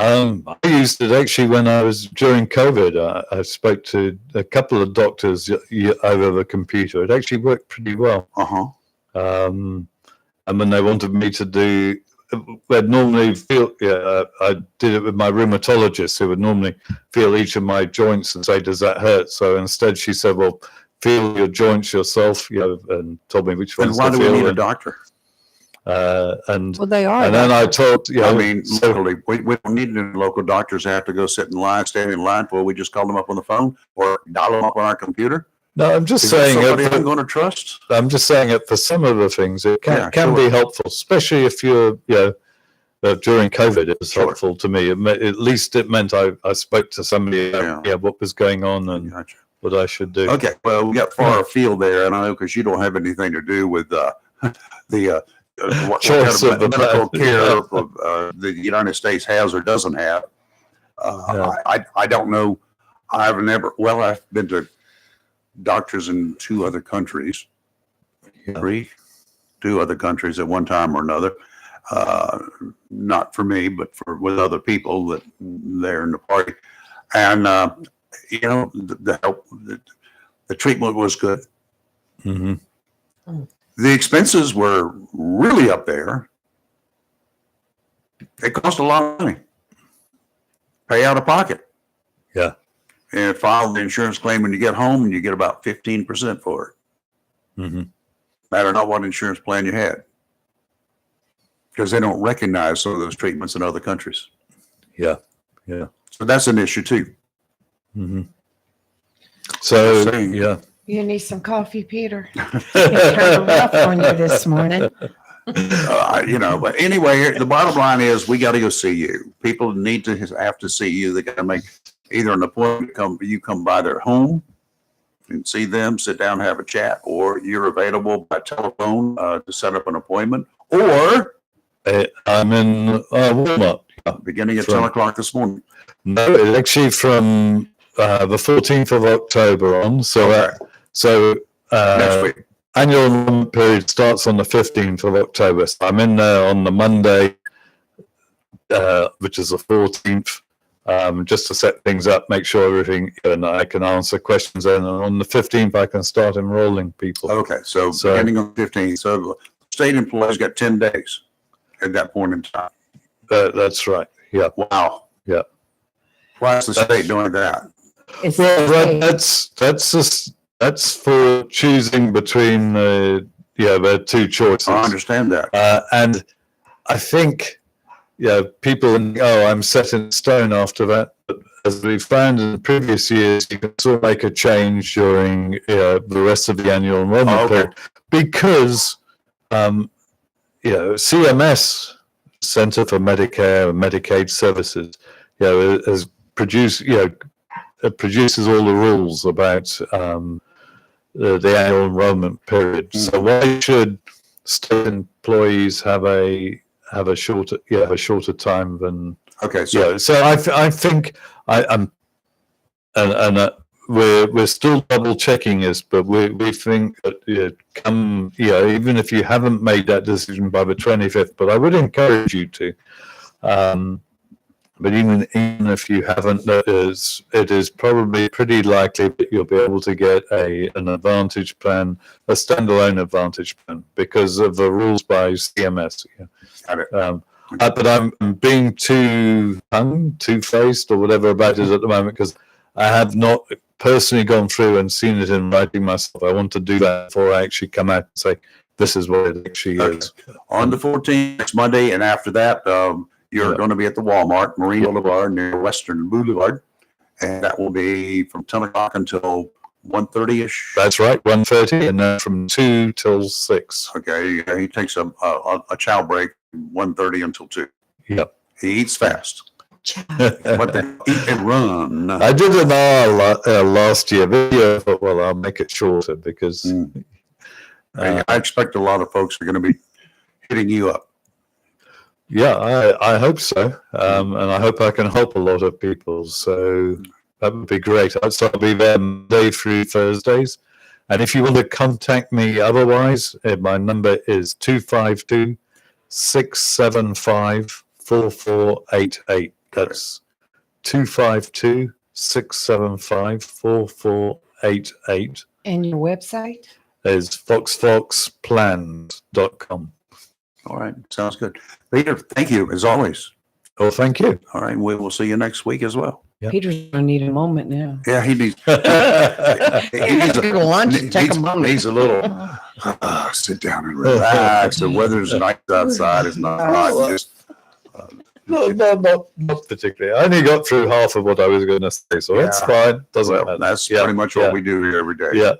I used it actually when I was during COVID. I spoke to a couple of doctors over the computer. It actually worked pretty well. Uh-huh. And when they wanted me to do, they'd normally feel, I did it with my rheumatologist who would normally feel each of my joints and say, does that hurt? So instead she said, well, feel your joints yourself, and told me which And ones why to do we feel. need a and, doctor? and Well, they are. and then I told, I mean, so- locally, we don't need any local doctors to have to go sit in line, stand in line for. We just call them up on the phone or dial them up on our computer. no, I'm just Is that saying somebody it. I'm going to trust? I'm just saying it for some of the things. It Yeah, can be sure. helpful, especially if you're, during COVID, it was Sure. helpful to me. At least it meant I spoke to somebody about, what was going on and Gotcha. what I should do. Okay, well, we got far afield there, and I know because you don't have anything to do with what kind Choice of of the medical man. care the United States has or doesn't have. I don't know. I've been to doctors in two other countries, two other countries at one time or another. Not for me, but with other people that they're in the party, and the help, the treatment was good. Hmm. The expenses were really up there. It cost a lot of money. Pay out of pocket. Yeah. And file the insurance claim when you get home, and you get about 15% for it. Hmm. Matter not what insurance plan you had, because they don't recognize some of those treatments in other countries. Yeah. So that's an issue too. Hmm. So, Just saying. yeah. You need some coffee, Peter. It's kind of rough on you this morning. But anyway, the bottom line is we got to go see you. People need to have to see you. They got to make either an appointment, come by their home and see them, sit down, have a chat, or you're available by telephone to set up an appointment, or I'm in Walmart. Beginning at From- 10 o'clock this morning. No, it's actually from the 14th of October on. So, Okay. Next week. annual enrollment period starts on the 15th of October. So I'm in there on the Monday, which is the 14th, just to set things up, make sure everything, and I can answer questions. And on the 15th, I can start enrolling people. Okay, so So- beginning on 15th, so state employees got 10 days at that point in time. That's right. Yeah. Wow. Yeah. Why is the state doing that? It's Well, the that's for choosing between there are two choices. I understand that. And I think, people think, oh, I'm set in stone after that. But as we found in previous years, you can still make a change during the rest of the annual enrollment Oh, okay. period because, CMS, Center for Medicare and Medicaid Services, has produced, it produces all the rules about the annual enrollment period. So why should state employees have a shorter time than Okay, so so I think I'm and we're still double checking this, but we think that even if you haven't made that decision by the 25th, but I would encourage you to. But even if you haven't, it is probably pretty likely that you'll be able to get an advantage plan, a standalone advantage plan, because of the rules by CMS. got it. But I'm being two-faced or whatever about it at the moment because I have not personally gone through and seen it in writing myself. I want to do that before I actually come out and say, this is what it actually Okay. is. On the 14th, next Monday, and after that, you're Yeah. going to be at the Walmart, Marine Boulevard, near Western Boulevard. And that will be from 10 o'clock until 1:30-ish. That's right, 1:30, and then from 2 till 6. Okay, he takes a chow break, 1:30 until 2. Yep. He eats fast. What they eat and run. I did an hour last year, but I thought, well, I'll make it shorter because I expect a lot of folks are going to be hitting you up. I hope so, and I hope I can help a lot of people. So that would be great. So I'll be there Monday through Thursdays, and if you want to contact me otherwise, my number is 252-675-4488. That's 252-675-4488. and your website? Is foxfoxplans.com. All right, sounds good. Peter, thank you, as always. Oh, thank you. All right, we will see you next week as well. Yep. Peter's gonna need a moment now. Yeah, he needs. He needs to go to lunch and take a moment. Needs a little, sit down and relax. The weather's nice outside. It's not hot. Just, Not particularly. I only got through half of what I was going to say, so it's Yeah. fine. Doesn't well, matter. that's Yeah, pretty much what yeah. we do here every day. Yeah.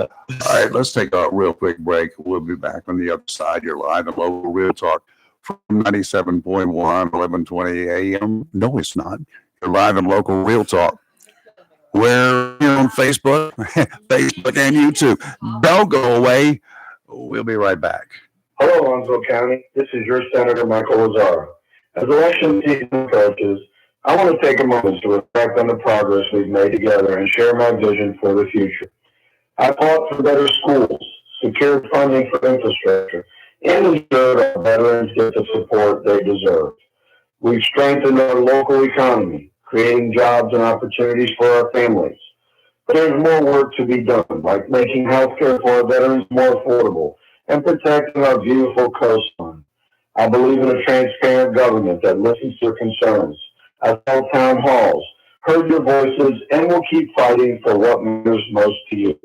All right, let's take a real quick break. We'll be back on the other side. You're live and local Real Talk from 97.1, 1120 AM. No, it's not. You're live and local Real Talk. We're here on Facebook, Facebook and YouTube. Don't go away. We'll be right back. Hello, Onslow County. This is your Senator Michael Lazaro. As election season approaches, I want to take a moment to reflect on the progress we've made together and share my vision for the future. I fought for better schools, secured funding for infrastructure, and ensured our veterans get the support they deserve. We've strengthened our local economy, creating jobs and opportunities for our families. But there's more work to be done, like making healthcare for our veterans more affordable and protecting our beautiful coastline. I believe in a transparent government that listens to your concerns. I've held town halls, heard your voices, and will keep fighting for what matters most to you.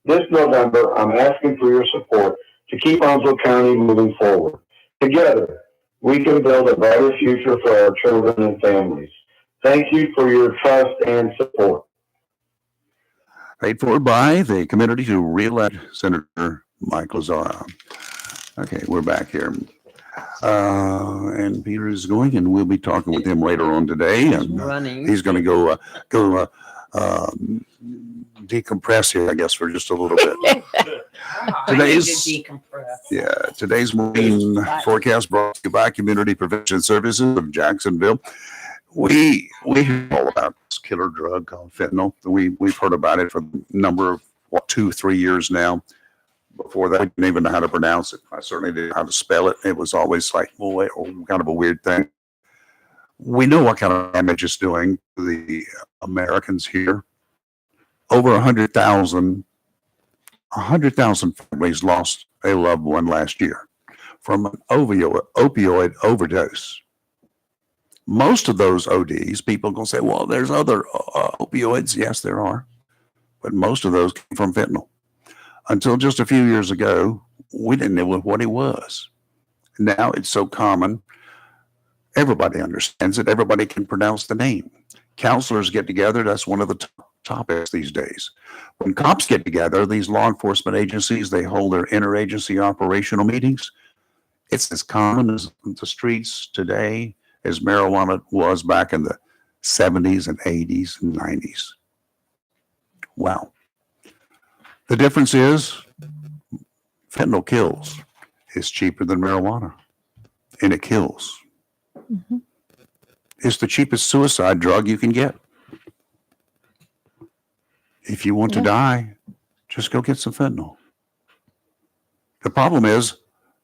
This November, I'm asking for your support to keep Onslow County moving forward. Together, we can build a brighter future for our children and families. Thank you for your trust and support. Paid for by the community to re-elect Senator Mike Lazaro. Okay, we're back here. And Peter is going, and we'll be talking with him later on today. And Running. he's going to go decompress here, I guess, for just a little bit. Today's marine forecast brought to you by Community Prevention Services of Jacksonville. We hear all about this killer drug called fentanyl. We've heard about it for a number of 2-3 years now. Before that, I didn't even know how to pronounce it. I certainly didn't know how to spell it. It was always like, well, kind of a weird thing. We know what kind of damage it's doing to the Americans here. Over 100,000 families lost a loved one last year from an opioid overdose. Most of those ODs, people going to say, well, there's other opioids. Yes, there are. But most of those came from fentanyl. Until just a few years ago, we didn't know what it was. Now it's so common. Everybody understands it. Everybody can pronounce the name. Counselors get together. That's one of the topics these days. When cops get together, these law enforcement agencies, they hold their interagency operational meetings. It's as common as the streets today as marijuana was back in the 70s and 80s and 90s. Wow. The difference is fentanyl kills. It's cheaper than marijuana, and it kills. Mm-hmm. It's the cheapest suicide drug you can get. If you want to die, just go get some fentanyl. The problem is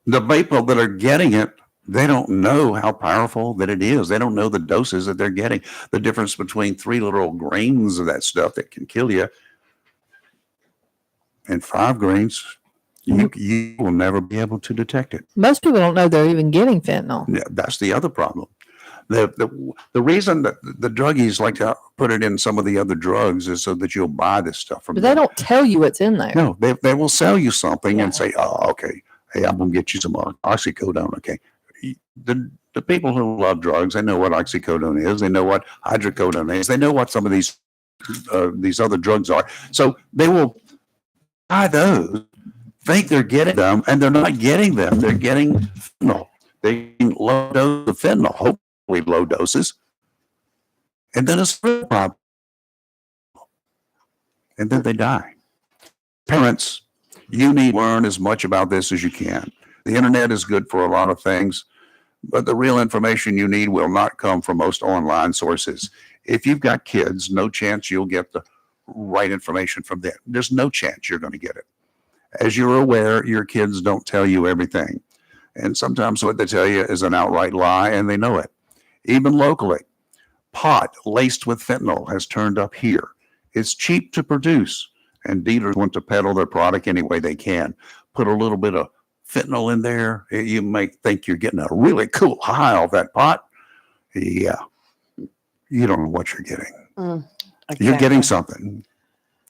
the people that are getting it, they don't know how powerful that it is. They don't know the doses that they're getting. The difference between 3 little grains of that stuff that can kill you and 5 grains, you will never be able to detect it. Most people don't know they're even getting fentanyl. Yeah, that's the other problem. The reason that the druggies like to put it in some of the other drugs is so that you'll buy this stuff from But them. they don't tell you what's in there. No, they will sell you something and say, oh, okay, hey, I'm going to get you some oxycodone. Okay. The people who love drugs, they know what oxycodone is. They know what hydrocodone is. They know what some of these other drugs are. So they will buy those, think they're getting them, and they're not getting them. They're getting fentanyl. They're getting low doses of fentanyl, hopefully low doses. And then it's a problem. And then they die. Parents, you need to learn as much about this as you can. The internet is good for a lot of things, but the real information you need will not come from most online sources. If you've got kids, no chance you'll get the right information from them. There's no chance you're going to get it. As you're aware, your kids don't tell you everything. And sometimes what they tell you is an outright lie, and they know it. Even locally, pot laced with fentanyl has turned up here. It's cheap to produce, and dealers want to peddle their product any way they can. Put a little bit of fentanyl in there, you might think you're getting a really cool high off that pot. Yeah, you don't know what you're getting. You're getting something,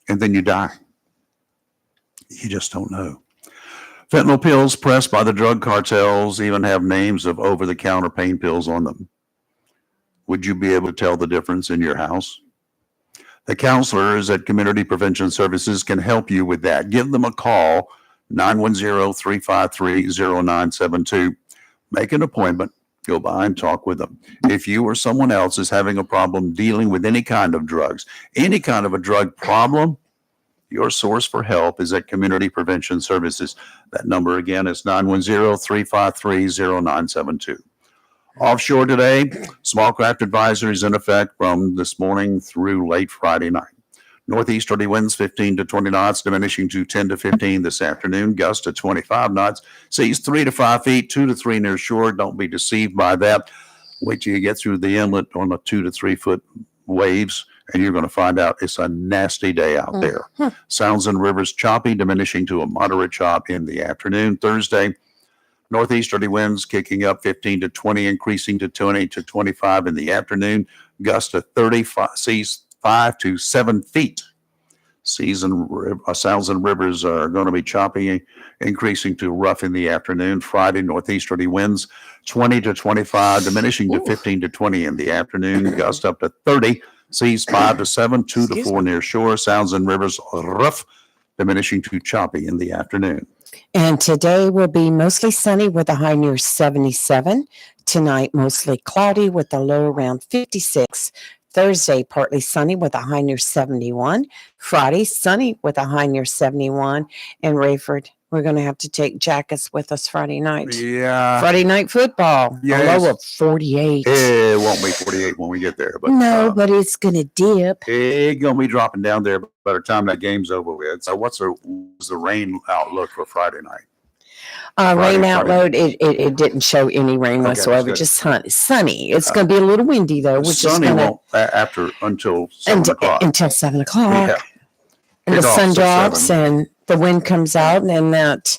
and then you die. You just don't know. Fentanyl pills pressed by the drug cartels even have names of over-the-counter pain pills on them. Would you be able to tell the difference in your house? The counselors at Community Prevention Services can help you with that. Give them a call, 910-353-0972. Make an appointment. Go by and talk with them. If you or someone else is having a problem dealing with any kind of drugs, any kind of a drug problem, your source for help is at Community Prevention Services. That number again is 910-353-0972. Offshore today, small craft advisories in effect from this morning through late Friday night. Northeasterly winds 15 to 20 knots, diminishing to 10 to 15 this afternoon. Gusts to 25 knots. Seas 3 to 5 feet, 2 to 3 near shore. Don't be deceived by that. Wait till you get through the inlet on the 2 to 3 foot waves, and you're going to find out it's a nasty day out there. Sounds and rivers choppy, diminishing to a moderate chop in the afternoon. Thursday, northeasterly winds kicking up 15 to 20, increasing to 20 to 25 in the afternoon. Gusts to 35, seas 5 to 7 feet. Sounds and rivers are going to be choppy, increasing to rough in the afternoon. Friday, northeasterly winds 20 to 25, diminishing to 15 to 20 in the afternoon. Gust up to 30. Seas 5 to 7, 2 to 4 near shore. Sounds and rivers rough, diminishing to choppy in the afternoon. And today will be mostly sunny with a high near 77. Tonight, mostly cloudy with a low around 56. Thursday, partly sunny with a high near 71. Friday, sunny with a high near 71. And Rayford, we're going to have to take jackets with us Friday night. Yeah. Friday night football, Yes. a low of 48. It won't be 48 when we get there, but No, but it's going to dip. it's gonna be dropping down there by the time that game's over with. So what's the rain outlook for Friday night? Rain Friday. outload, it didn't show any rain Okay, whatsoever, good. just sunny. It's going to be a little windy though, which Sunny is going won't after until to 7 o'clock. until 7 o'clock. Yeah. And the Kickoff's sun at drops 7. and the wind comes out, and then that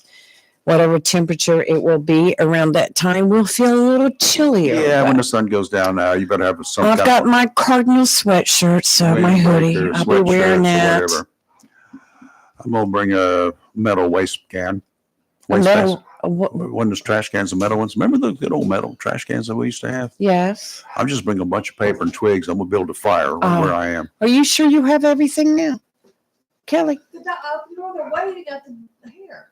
whatever temperature it will be around that time, we'll feel a little chillier. Yeah, when but the sun goes down now, you better have some I've kind got of my Cardinal sweatshirt, so my hoodie. windbreaker, I'll be wearing sweatshirts or that. whatever. I'm gonna bring a metal waste can. A Waste metal, One of those trash cans, the metal ones. Remember the good old metal trash cans that we used to have? yes. I'm just bringing a bunch of paper and twigs. I'm gonna build a fire where I am. Are you sure you have everything now? Kelly, They're waiting at the here.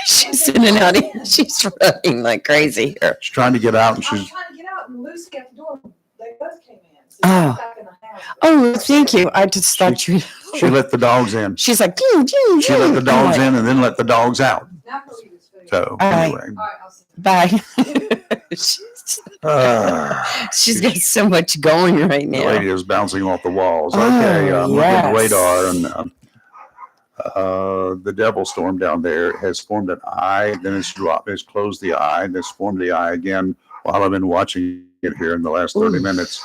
she's in and out. She's running like crazy here. She's trying to get out, and I was she's trying to get out and Lucy at the door. They both came in. So Oh. back in the house. Oh, thank you. I just thought you. she let the dogs in. She's like, "Doo, doo, She let doo." the dogs I'm like, in, and then let the dogs out. Now for you this food. So right. anyway, All right, I'll see. Bye. she's, uh, she's got so much going right the now. lady is bouncing off the walls. Oh, Okay, looking at the yes. radar, and the devil storm down there has formed an eye, then it's dropped, it's closed the eye, and it's formed the eye again while I've been watching it here in the last 30 Oof. minutes.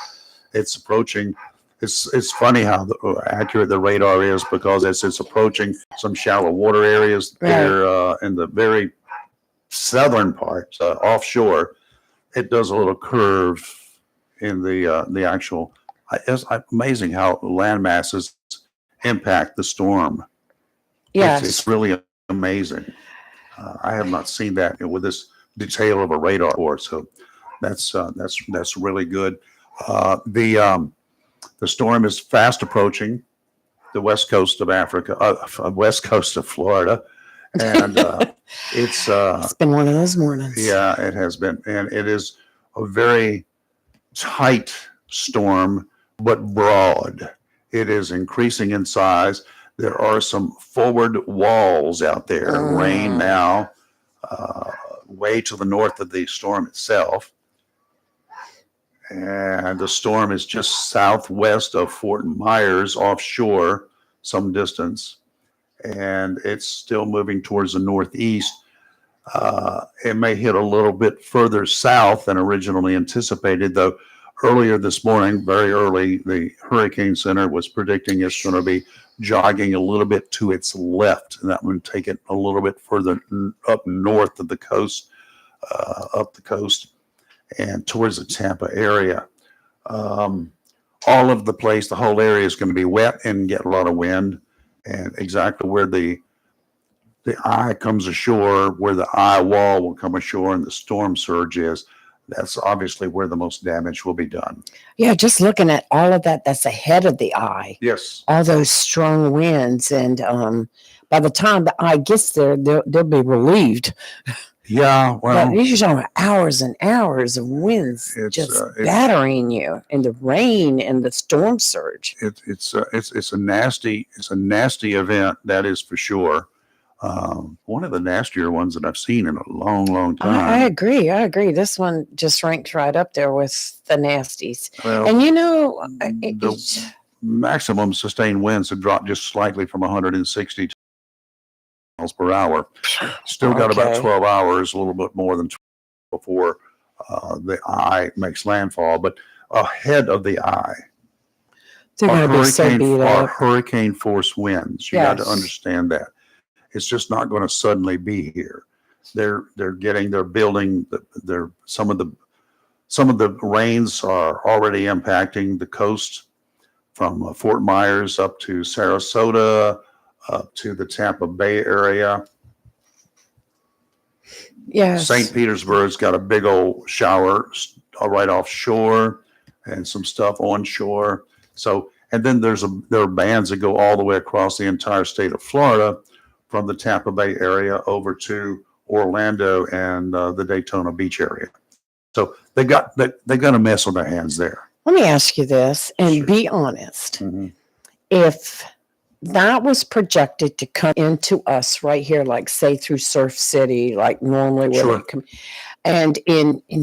It's approaching. It's funny how accurate the radar is, because as it's approaching some shallow water areas there in the very southern parts offshore, it does a little curve in the actual. It's amazing how land masses impact the storm. Yes. It's really amazing. I have not seen that with this detail of a radar before, so that's really good. The storm is fast approaching the west coast of Africa, west coast of Florida, and it's It's been one of those mornings. yeah, it has been, and it is a very tight storm, but broad. It is increasing in size. There are some forward walls out there. Rain now, way to the north of the storm itself. And the storm is just southwest of Fort Myers offshore, some distance. And it's still moving towards the northeast. It may hit a little bit further south than originally anticipated, though earlier this morning, very early, the Hurricane Center was predicting it's going to be jogging a little bit to its left, and that would take it a little bit further up north of the coast, up the coast and towards the Tampa area. All of the place, the whole area is going to be wet and get a lot of wind, and exactly where the eye comes ashore, where the eye wall will come ashore and the storm surge is, that's obviously where the most damage will be done. Yeah, just looking at all of that, that's ahead of the eye. Yes. All those strong winds, and by the time the eye gets there, they'll be relieved. Yeah. Well, But these are hours and hours of winds It's, just it's- battering you, and the rain and the storm surge. it's a nasty event, that is for sure. One of the nastier ones that I've seen in a long, long I time. agree. This one just ranks right up there with the nasties. Well, And you know, the maximum sustained winds have dropped just slightly from 160 miles per hour. Still got about Okay. 12 hours, a little bit more than 12 before the eye makes landfall. But ahead of the eye they're are going to be so beat up. hurricane force winds. You got to Yes. understand that. It's just not going to suddenly be here. They're building. Some of the rains are already impacting the coast from Fort Myers up to Sarasota, up to the Tampa Bay area. Yes. St. Petersburg's got a big old shower right offshore and some stuff onshore. So, and then there are bands that go all the way across the entire state of Florida from the Tampa Bay area over to Orlando and the Daytona Beach area. So they're going to mess with their hands there. Let me ask you this and Sure. be honest. Mhm. If that was projected to come into us right here, like say through Surf City, like normally would Sure. come, and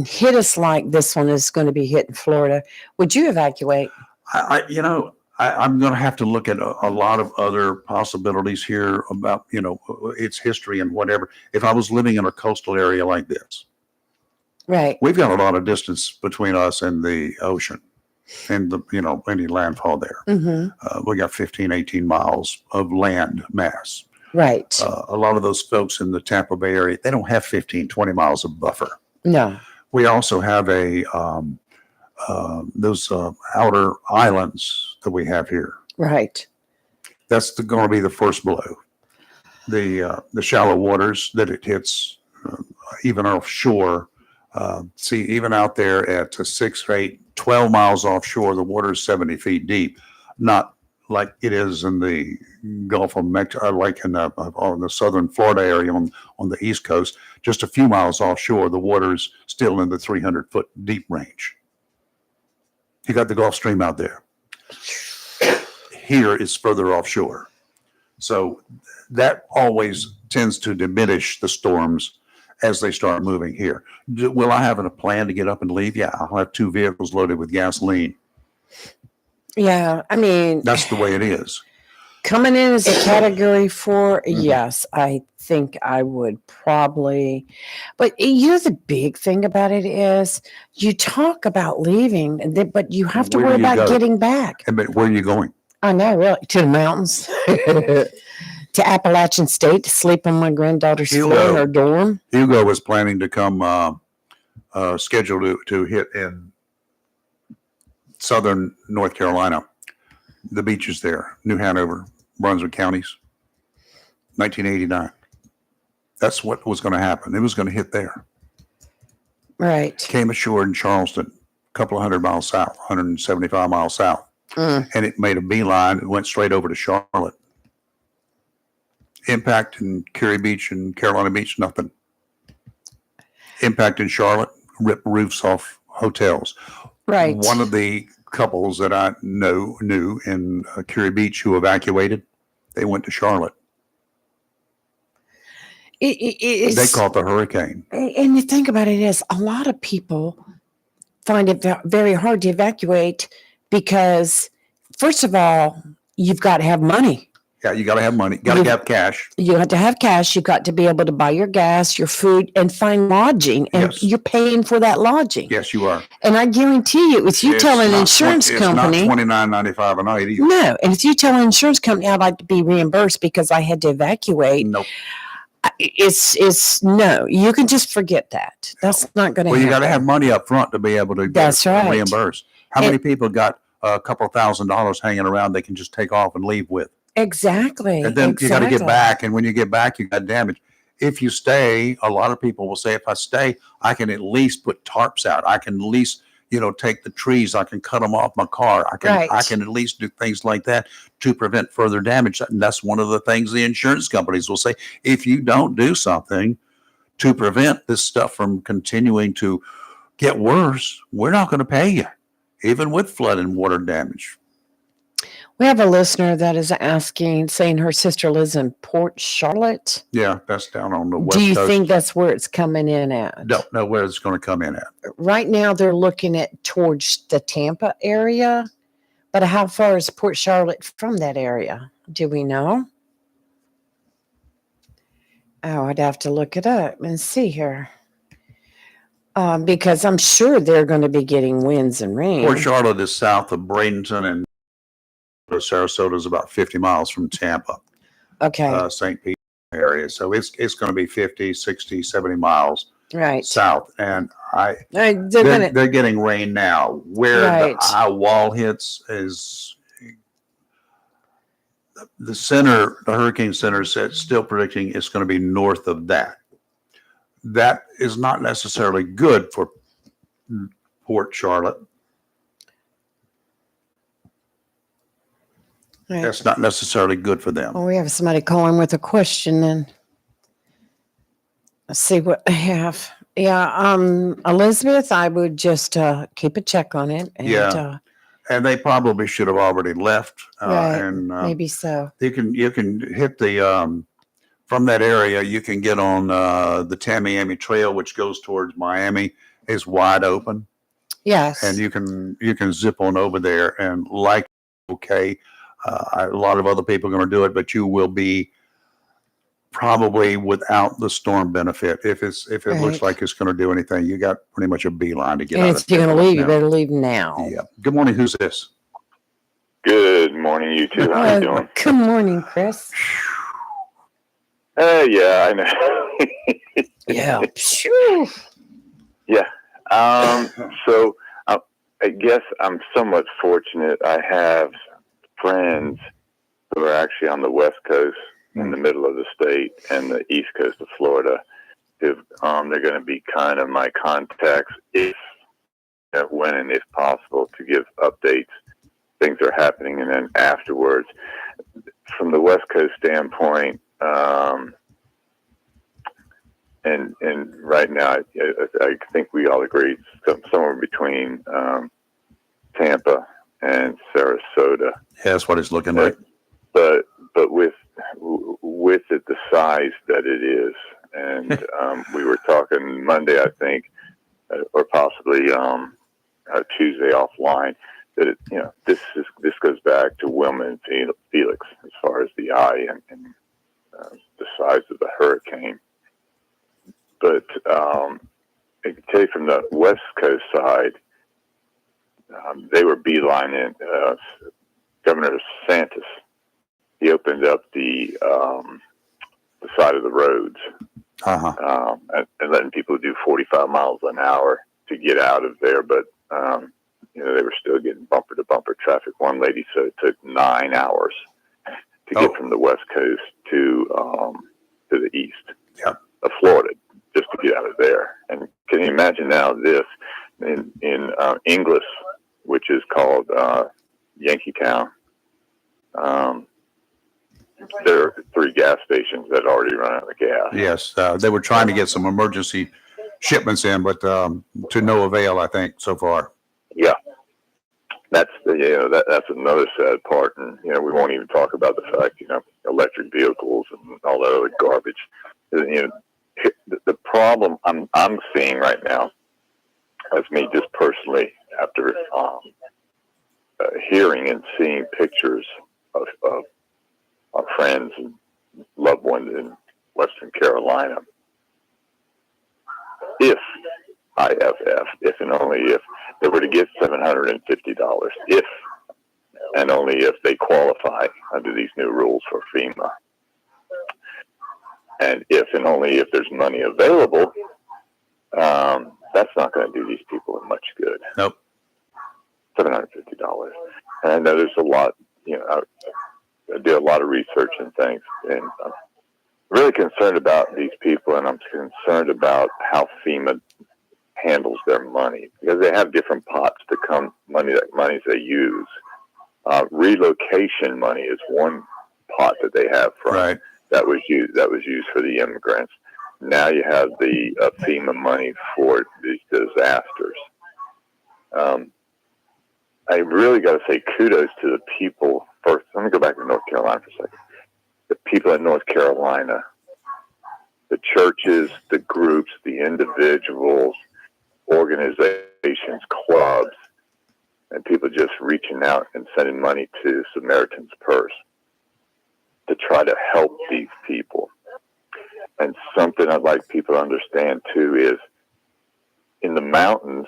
hit us like this one is going to be hit in Florida, would you evacuate? I'm going to have to look at a lot of other possibilities here about, its history and whatever. If I was living in a coastal area like this, Right. we've got a lot of distance between us and the ocean and any landfall there. Mm-hmm. We got 15, 18 miles of land mass. Right. A lot of those folks in the Tampa Bay area, they don't have 15, 20 miles of buffer. No. We also have those outer islands that we have here. Right. That's going to be the first blow. The shallow waters that it hits, even offshore. Even out there at 6 or 8, 12 miles offshore, the water is 70 feet deep. Not like it is in the Gulf of Mexico, like in the southern Florida area on the East Coast. Just a few miles offshore, the water is still in the 300-foot deep range. You got the Gulf Stream out there. Here is further offshore. So that always tends to diminish the storms as they start moving here. Will I have a plan to get up and leave? Yeah, I'll have 2 vehicles loaded with gasoline. Yeah. I mean, That's the way it is. coming in as a category 4, yes, I think I would probably. But the big thing about it is you talk about leaving, but you have to Where worry do you about go? getting back. But where are you going? I know, really, to the mountains, to Appalachian State to sleep on my granddaughter's floor in her dorm. Hugo was planning to come, scheduled to hit in southern North Carolina. The beaches there, New Hanover, Brunswick counties, 1989. That's what was going to happen. It was going to hit there. Right. Came ashore in Charleston, a couple of 100 miles south, 175 miles south. Mm. And it made a beeline and went straight over to Charlotte. Impact in Cary Beach and Carolina Beach, nothing. Impact in Charlotte, ripped roofs off hotels. Right. One of the couples that I knew in Cary Beach who evacuated, they went to Charlotte. It's, They caught the hurricane. and you think about it is a lot of people find it very hard to evacuate because, first of all, you've got to have money. Yeah, you got to have money. Got to have cash. You have to have cash. You've got to be able to buy your gas, your food, and find lodging. And Yes. you're paying for that lodging. Yes, you are. And I guarantee you, if you tell an insurance company, it's not $29.95 a night either. no, and if you tell an insurance company I'd like to be reimbursed because I had to evacuate, Nope. it's no. You can just forget that. That's not going to Well, happen. you got to have money up front to be able to get That's right. reimbursed. How many people got a couple $1,000s hanging around they can just take off and leave with? Exactly. And then you got to get exactly. back. And when you get back, you got damage. If you stay, a lot of people will say, if I stay, I can at least put tarps out. I can at least, take the trees. I can cut them off my car. I Right. can at least do things like that to prevent further damage. And that's one of the things the insurance companies will say. If you don't do something to prevent this stuff from continuing to get worse, we're not going to pay you, even with flood and water damage. We have a listener that is saying her sister lives in Port Charlotte. Yeah, that's down on the west Do you coast. think that's where it's coming in at? Don't know where it's going to come in at. Right now, they're looking at towards the Tampa area, but how far is Port Charlotte from that area? Do we know? Oh, I'd have to look it up and see here. Because I'm sure they're going to be getting winds and rain. Port Charlotte is south of Bradenton, and Sarasota is about 50 miles from Tampa, Okay, St. Pete area. So it's going to be 50, 60, 70 miles right. south. And They're they're gonna, getting rain now. Where Right. the high wall hits is the center, the hurricane center is still predicting it's going to be north of that. That is not necessarily good for Port Charlotte. right. That's not necessarily good for them. Well, we have somebody calling with a question then. Let's see what they have. Yeah, Elizabeth, I would just keep a check on it. And, Yeah. And they probably should have already left. right, And maybe so. you can hit the from that area. You can get on the Tamiami Trail, which goes towards Miami, is wide open, Yes. and you can zip on over there. And like, okay, a lot of other people are going to do it, but you will be probably without the storm benefit. If it looks Right. like it's going to do anything, you got pretty much a beeline to get And out. if you're going to leave, you now. better leave now. Yeah. Good morning. Who's this? Good morning, you two. How you doing? Good morning, Chris. Yeah, I know. Yeah. Phew. Yeah. So I guess I'm somewhat fortunate. I have friends who are actually on the West Coast, in the middle of the state, and the East Coast of Florida. They're going to be kind of my contacts when and if possible to give updates. Things are happening, and then afterwards, from the West Coast standpoint, and right now, I think we all agree somewhere between Tampa and Sarasota. Yeah, that's what it's looking like. But with it the size that it is, and we were talking Monday, I think, or possibly Tuesday offline. That this goes back to Wilma and Felix as far as the eye and the size of the hurricane. But I can tell you from the West Coast side, they were beelining Governor DeSantis. He opened up the side of the roads and letting people do 45 miles an hour to get out of there, but they were still getting bumper to bumper traffic. One lady said it took 9 hours to get from the West Coast to the east of Florida just to get out of there. And can you imagine now this in Inglis, which is called Yankeetown? There are 3 gas stations that already run out of gas. Yes, they were trying to get some emergency shipments in, but to no avail, I think, so far. Yeah, that's that's another sad part, and we won't even talk about the fact electric vehicles and all that other garbage. The problem I'm seeing right now, as me just personally, after hearing and seeing pictures of our friends and loved ones in Western Carolina, if and only if they were to get $750, if and only if they qualify under these new rules for FEMA, and if and only if there's money available, that's not going to do these people much good. Nope. $750. And I know there's a lot, I do a lot of research and things, and I'm really concerned about these people, and I'm concerned about how FEMA handles their money, because they have different pots to come monies they use. Relocation money is one pot that they have from that was used for the immigrants. Now you have the FEMA money for these disasters. I really got to say kudos to the people. First, let me go back to North Carolina for a second. The people in North Carolina, the churches, the groups, the individuals, organizations, clubs, and people just reaching out and sending money to Samaritan's Purse to try to help these people. And something I'd like people to understand too is in the mountains,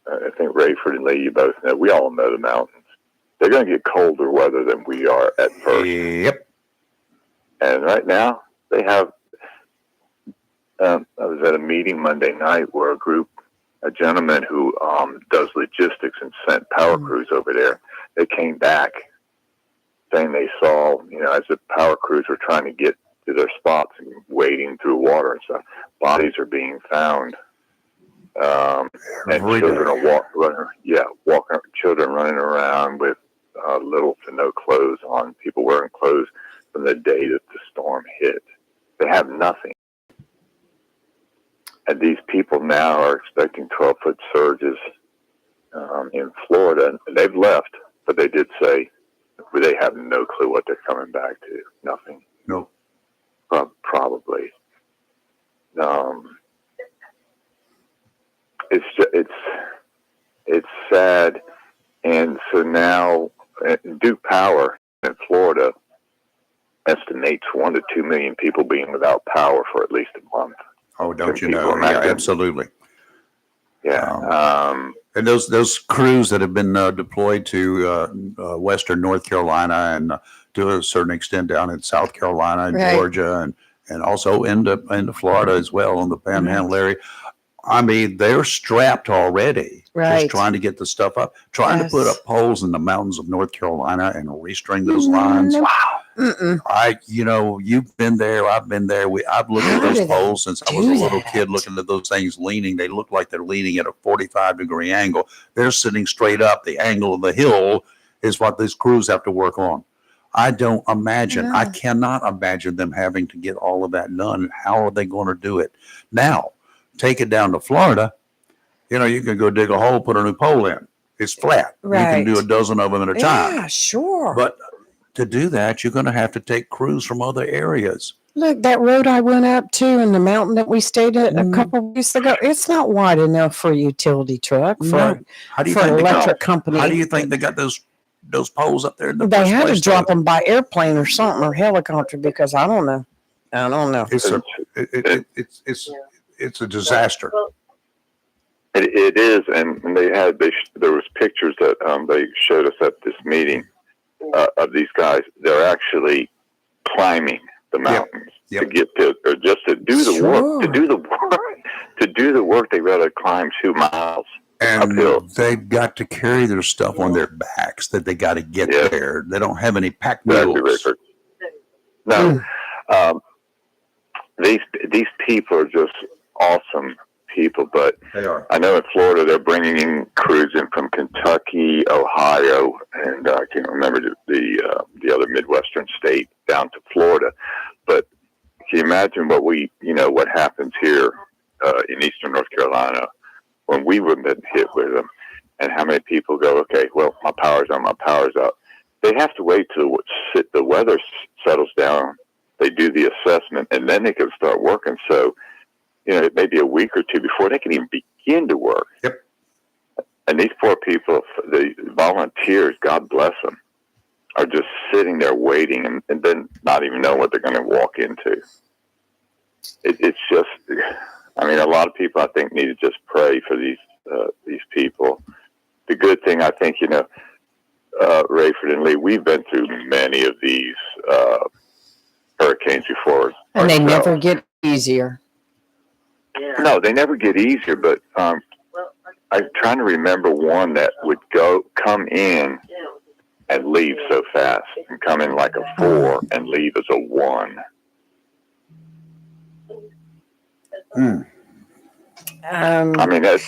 I think Rayford and Lee, you both know, we all know the mountains. They're going to get colder weather than we are at first. Yep. And right now, they have, I was at a meeting Monday night where a gentleman who does logistics and sent power crews over there, they came back saying they saw, as the power crews were trying to get to their spots and wading through water and stuff, bodies are being found. And children are children running around with little to no clothes on, people wearing clothes from the day that the storm hit. They have nothing. And these people now are expecting 12-foot surges in Florida. And they've left, but they did say they have no clue what they're coming back to. Nothing. No. Probably. It's sad. And so now Duke Power in Florida estimates 1 to 2 million people being without power for at least a month. Oh, don't Can you know? people imagine? Yeah, absolutely. Yeah. And those crews that have been deployed to Western North Carolina and to a certain extent down in South Carolina and Right. Georgia and also into Florida as well on the Panhandle area. I mean, they're strapped already. Right. Just trying to get the stuff up, trying to put Yes. up poles in the mountains of North Carolina and restring those lines. Nope. Wow. Mm-mm. You've been there. I've been there. I've looked How at those do they poles since I was a do little that? kid, looking at those things leaning. They look like they're leaning at a 45-degree angle. They're sitting straight up. The angle of the hill is what these crews have to work on. I don't imagine. I Yeah. cannot imagine them having to get all of that done. How are they going to do it? Now, take it down to Florida. You can go dig a hole, put a new pole in. It's flat. You can do Right. a dozen of them at a time. Yeah, sure. But to do that, you're going to have to take crews from other areas. Look, that road I went up to and the mountain that we stayed at a Mhm. couple of weeks ago, it's not wide enough for a utility truck, for, No. How do you for an think they got? electric company. How do you think they got those poles up there in the They first had to place? drop them by airplane or something or helicopter because I don't know. It's a disaster. It is, and there was pictures that they showed us at this meeting of these guys. They're actually climbing the mountains Yep. to get to, or just to do the work. To Sure. do the work, they rather climb 2 miles And uphill. they've got to carry their stuff on their backs that they got to get Yeah. there. They don't have any pack Exactly, mules. Richard. No, these people are just awesome people, but They are. I know in Florida they're bringing in crews in from Kentucky, Ohio, and I can't remember the other Midwestern state down to Florida. But can you imagine what happens here in Eastern North Carolina when we would have been hit with them, and how many people go, okay, well, my power's on, my power's up. They have to wait till the weather settles down. They do the assessment, and then they can start working. So, it may be a week or two before they can even begin to work. Yep. And these poor people, the volunteers, God bless them, are just sitting there waiting and then not even know what they're going to walk into. It's just, a lot of people I think need to just pray for these people. The good thing, I think, Rayford and Lee, we've been through many of these hurricanes before. And they ourselves. never get easier. No, they never get easier, but I'm trying to remember one that would come in and leave so fast, and come in like a 4 and leave as a 1. That's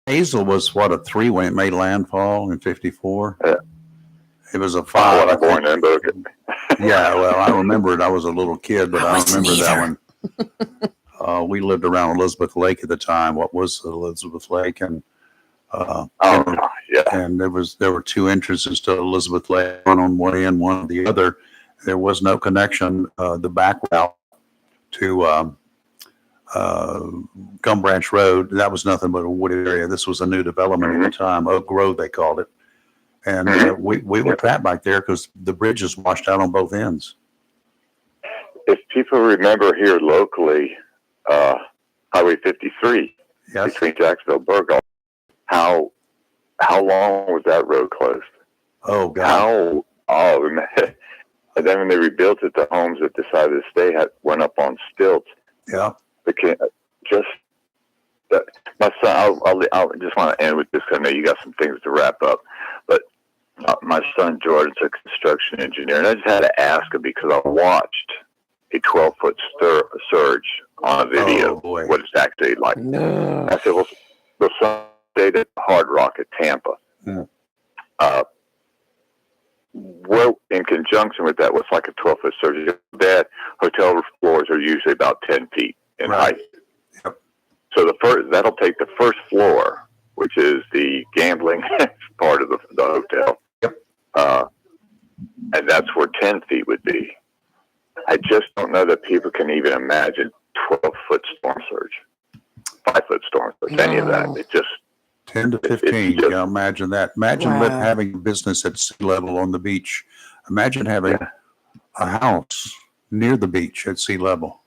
Hazel was what, a 3 when it made landfall in 54? Yeah. It was a 5. I born think. in. Yeah, well, I remember it. I was a little kid, but I remember that one. We lived around Elizabeth Lake at the time. What was Elizabeth Lake? And Yeah. and there were 2 entrances to Elizabeth Lake, one on one end, one on the other. There was no connection. The back route to Gum Branch Road, that was nothing but a wooded area. This was a new development at the time, Oak Grove they called it. And we were trapped back there because the bridges washed out on both ends. If people remember here locally, Highway 53 Yes. between Jacksonville and Burgall, how long was that road closed? Oh, God. And then when they rebuilt it, the homes that decided to stay went up on stilts. Yeah. My son, I just want to end with this. I know you got some things to wrap up, but my son Jordan's a construction engineer, and I just had to ask him because I watched a 12-foot surge on a video. Oh, boy. What it's actually like. No. I said, well, the son stayed at Hard Rock at Tampa. Yeah. Well, in conjunction with that, what's like a 12-foot surge? That hotel floors are usually about 10 feet in Right. height. Yep. So that'll take the first floor, which is the gambling part of the hotel. Yep. And that's where 10 feet would be. I just don't know that people can even imagine 12-foot storm surge, 5-foot storm surge, any of that. No. It just 10 to It's 15. just- Yeah, imagine that. Imagine Wow. having a business at sea level on the beach. Imagine having a house near the beach at sea level.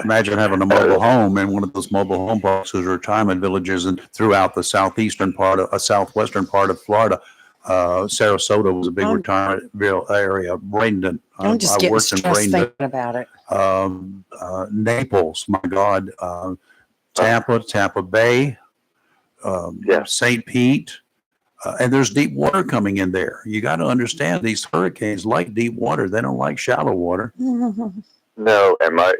Imagine having a mobile home in one of those mobile home parks or retirement villages and throughout the southwestern part of Florida. Sarasota was a big I'm- retirement area. Bradenton. I'm just I getting worked in stressed Bradenton. thinking about it. Naples, my God, Tampa Bay, St. Pete, and there's deep water coming in there. You got to understand these hurricanes like deep water. They don't like shallow water. no. And my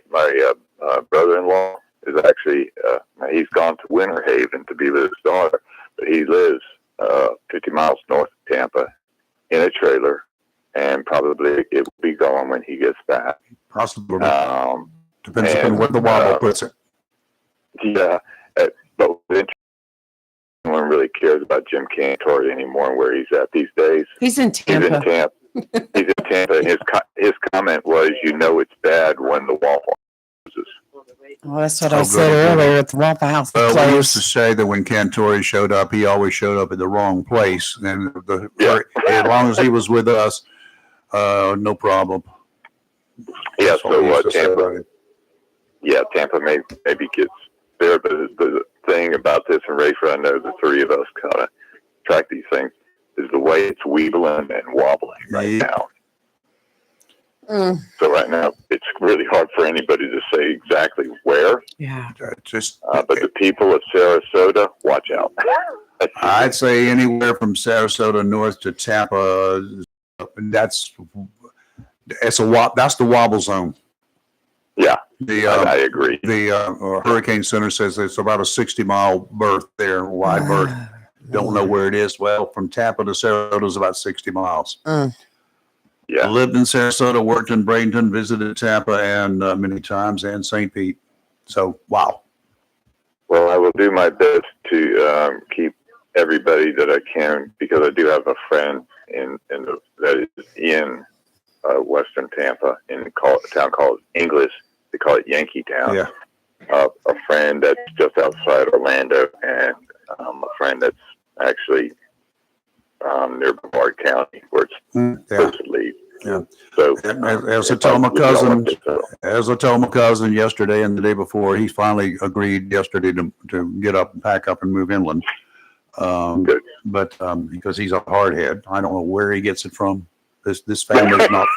brother-in-law is actually he's gone to Winter Haven to be with his daughter, but he lives 50 miles north of Tampa in a trailer, and probably it will be gone when he gets back. Possibly. Depends and, on where the wobble puts it. Yeah, but no one really cares about Jim Cantori anymore and where he's at these days. He's in He's in Tampa. Tampa. He's in Tampa, and his comment was, it's bad when the Waffle House closes. Well, that's what Oh, I good, said good. earlier at the Waffle House. Well, we used to Close. say that when Cantori showed up, he always showed up at the wrong place. And Yeah. as long as he was with us, no problem. Yeah, That's what we used so to say about Tampa. it. Yeah, Tampa maybe gets there, but the thing about this, and Rafer, I know the three of us kind of track these things, is the way it's weebling and wobbling right Yeah. now. Mm, So right now, it's really hard for anybody to say exactly where. yeah. Just, But the people of Sarasota, watch out. I'd say anywhere from Sarasota north to Tampa. That's the wobble zone. Yeah, The I agree. Hurricane Center says it's about a 60-mile berth there, wide berth. Don't know where it is. Well, from Tampa to Sarasota is about 60 miles. Yeah. Lived in Sarasota, worked in Bradenton, visited Tampa and many times, and St. Pete. So, wow. Well, I will do my best to keep everybody that I can, because I do have a friend that is in Western Tampa in a town called Inglis. They call it Yankee Town. Yeah. A friend that's just outside Orlando, and a friend that's actually near Brevard County, where it's Yeah. supposed to leave. Yeah. So, As I told my cousin yesterday and the day before, he finally agreed yesterday to get up and pack up and move inland. Good. But because he's a hardhead, I don't know where he gets it from. This family's not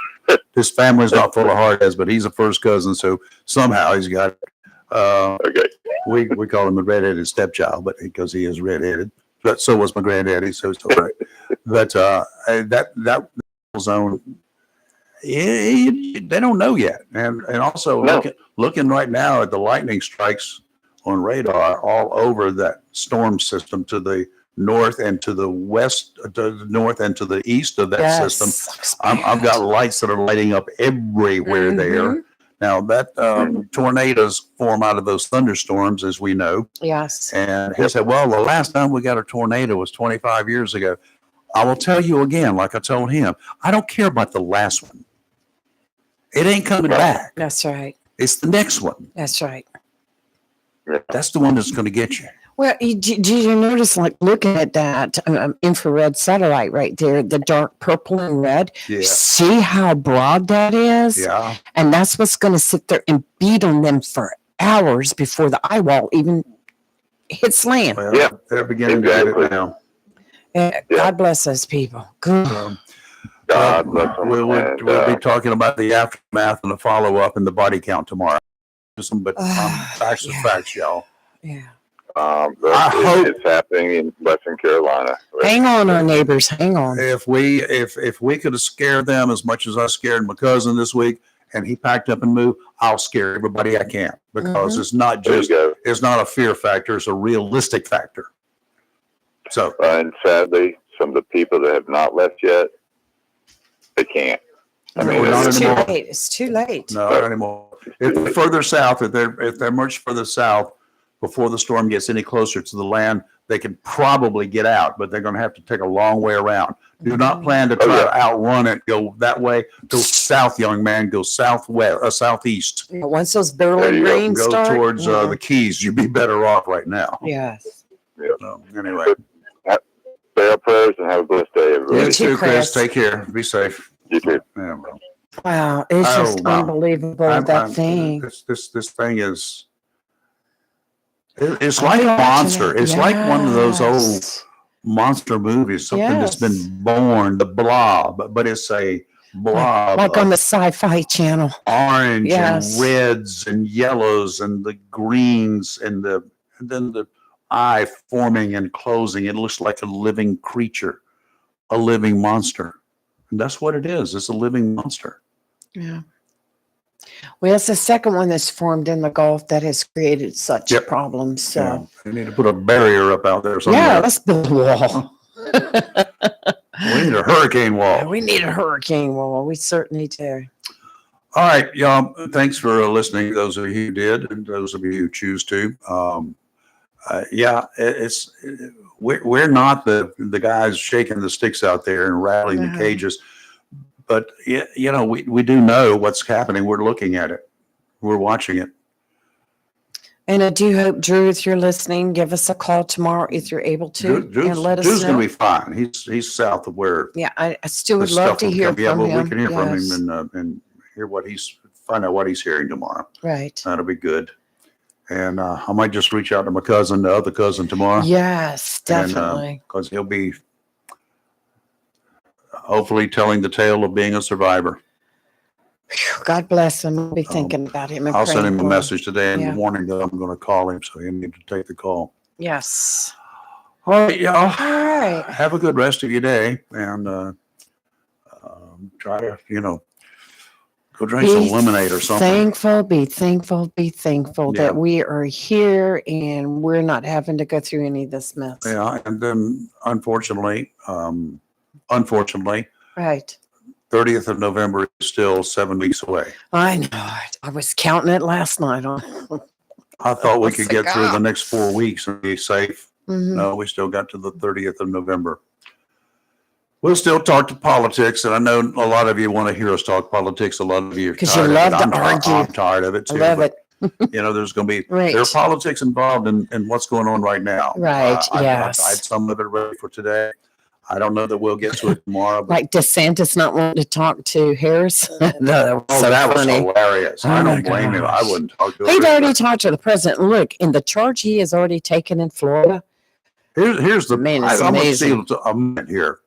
this family's not full of hardheads, but he's a first cousin, so somehow he's got it. Okay. We call him a redheaded stepchild, but because he is redheaded. But so was my granddaddy, so it's all right. But that zone, they don't know yet, and also No. looking right now at the lightning strikes on radar all over that storm system to the north and to the west, to the north and to the east of that system. I've got lights that are lighting up everywhere there. Now that tornadoes form out of those thunderstorms, as we know. Yes. And he said, well, the last time we got a tornado was 25 years ago. I will tell you again, like I told him, I don't care about the last one. It ain't coming back. That's right. It's the next one. That's right. That's the one that's going to get you. Well, did you notice, like, looking at that infrared satellite right there, the dark purple and red? Yeah. See how broad that is? Yeah. And that's what's going to sit there and beat on them for hours before the eye wall even hits land. Well, Yeah. they're beginning to get Exactly. it now. God bless those people. Good. God bless them. We'll And, be talking about the aftermath and the follow-up and the body count tomorrow. But facts are Yeah. facts, y'all. Yeah. it's happening in Western Carolina. Hang on, our neighbors. Hang on. If we could have scared them as much as I scared my cousin this week, and he packed up and moved, I'll scare everybody I can, because it's not There you just go. it's not a fear factor; it's a realistic factor. So And sadly, some of the people that have not left yet, they can't. I mean, No, not It's too anymore. late. It's too late. no, not anymore. if they're further south, if they're much further south before the storm gets any closer to the land, they can probably get out, but they're going to have to take a long way around. Do not plan to try to outrun it. Go that way. Go south, young man. Go southwest, southeast. Once those Berlin you go. rains Go start. towards the Keys. You'd be better off right now. Yes. So, anyway, Say our prayers and have a blessed day, everybody. you too, too, Chris. Chris. Take care. Be safe. You too. Yeah, well. Wow. It's Oh, just wow. unbelievable, I'm- that I'm- thing. This thing is. It's I'm like a watching monster. it. It's like one of those old Yes. monster movies. Something that's been Yes. born. The Blob, but it's a blob. Like of on the Sci-Fi Channel. orange Yes. and reds and yellows and the greens and then the eye forming and closing. It looks like a living creature, a living monster. And that's what it is. It's a living monster. Yeah. Well, it's the second one that's formed in the Gulf that has created such Yep. problems. So, Yeah. They need to put a barrier up out there somewhere. yeah, let's build a wall. We need a hurricane wall. We need a hurricane wall. We certainly do. All right, y'all. Thanks for listening. Those of you who did, and those of you who choose to. We're not the guys shaking the sticks out there and rattling the Uh-huh. cages, but we do know what's happening. We're looking at it. We're watching it. And I do hope, Drew, if you're listening, give us a call tomorrow if you're able to, and let us Drew's know. gonna be fine. He's south of where Yeah, I still the would love stuff to will hear come. Yeah, from well, him. we can hear from Yes. him and hear find out what he's hearing tomorrow. Right. That'll be good. And I might just reach out to my cousin, the other cousin, tomorrow. Yes, definitely. Because he'll be hopefully telling the tale of being a survivor. Phew, God bless him. I'll be thinking about him. And I'll send praying him a for message today in Yeah. the morning that I'm going to call him, so he'll need to take the call. Yes. All right, y'all. All right. Have a good rest of your day, and try to, go drink some lemonade or something. Be thankful Yeah. that we are here and we're not having to go through any of this mess. Yeah, and then unfortunately, Right. 30th of November is still 7 weeks away. I know it. I was counting it last night on. I thought we What's could the get through the gap? next 4 weeks and be safe. Mhm. No, we still got to the 30th of November. We'll still talk to politics, and I know a lot of you want to hear us talk politics. A lot of you are 'Cause you tired of love it. to I'm argue. I'm tired of it I too. love but, it. There's going to be Right. there are politics involved in what's going on right now. Right, I yes. had some of it ready for today. I don't know that we'll get to it tomorrow. But Like DeSantis not wanting to talk to Harris. No, that was so that was funny. hilarious. Oh I my don't blame him. I gosh. wouldn't talk to He'd him. already talked to the president. Look, in the charge he has already taken in Florida. Here's the Man, it's I'm going to amazing. steal a minute here.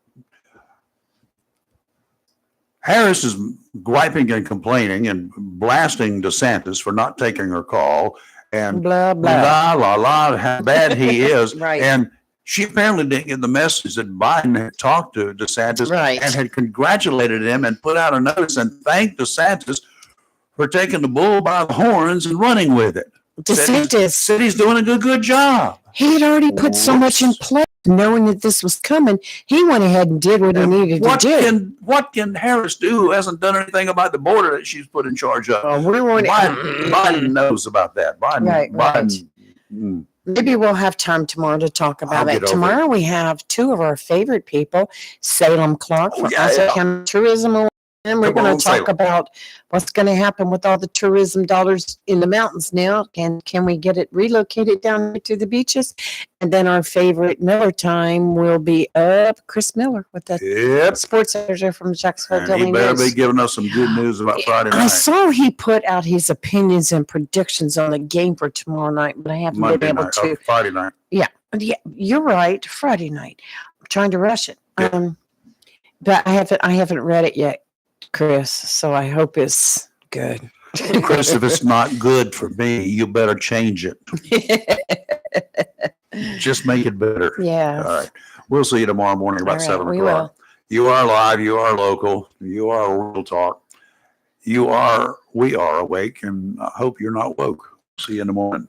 Harris is griping and complaining and blasting DeSantis for not taking her call and Blah, blah. la, how bad he is. Right. And she apparently didn't get the message that Biden had talked to DeSantis Right. and had congratulated him and put out a notice and thanked DeSantis for taking the bull by the horns and running with it. DeSantis, Said he's doing a good job. he had already put so much in place, knowing that this was coming. He went ahead and did what he needed to do. What can Harris do who hasn't done anything about the border that she's put in charge of? We weren't. Biden knows about that. Right, Biden. Mm. Maybe we'll have time tomorrow to talk I'll about get it. over Tomorrow we have two of our favorite people, Salem Clark from yeah, Osceola yeah. County Tourism. And we're Come going on, to talk Salem. about what's going to happen with all the tourism dollars in the mountains now. And can we get it relocated down to the beaches? And then our favorite Miller time will be Chris Miller with the Yep. sports editor from Jacksonville And he Daily better News. be giving us some good news about Friday I night. saw he put out his opinions and predictions on the game for tomorrow night, but I haven't Monday been able night, to. or Friday night. Yeah, you're right. Friday night. I'm trying to rush it. Yeah. But I haven't read it yet, Chris. So I hope it's good. Chris, if it's not good for me, you better change it. Just make it better. Yeah. All right. We'll see you tomorrow morning about All right, 7 we o'clock. You are live. You are local. You are real talk. We are awake, and I hope you're not woke. See you in the morning.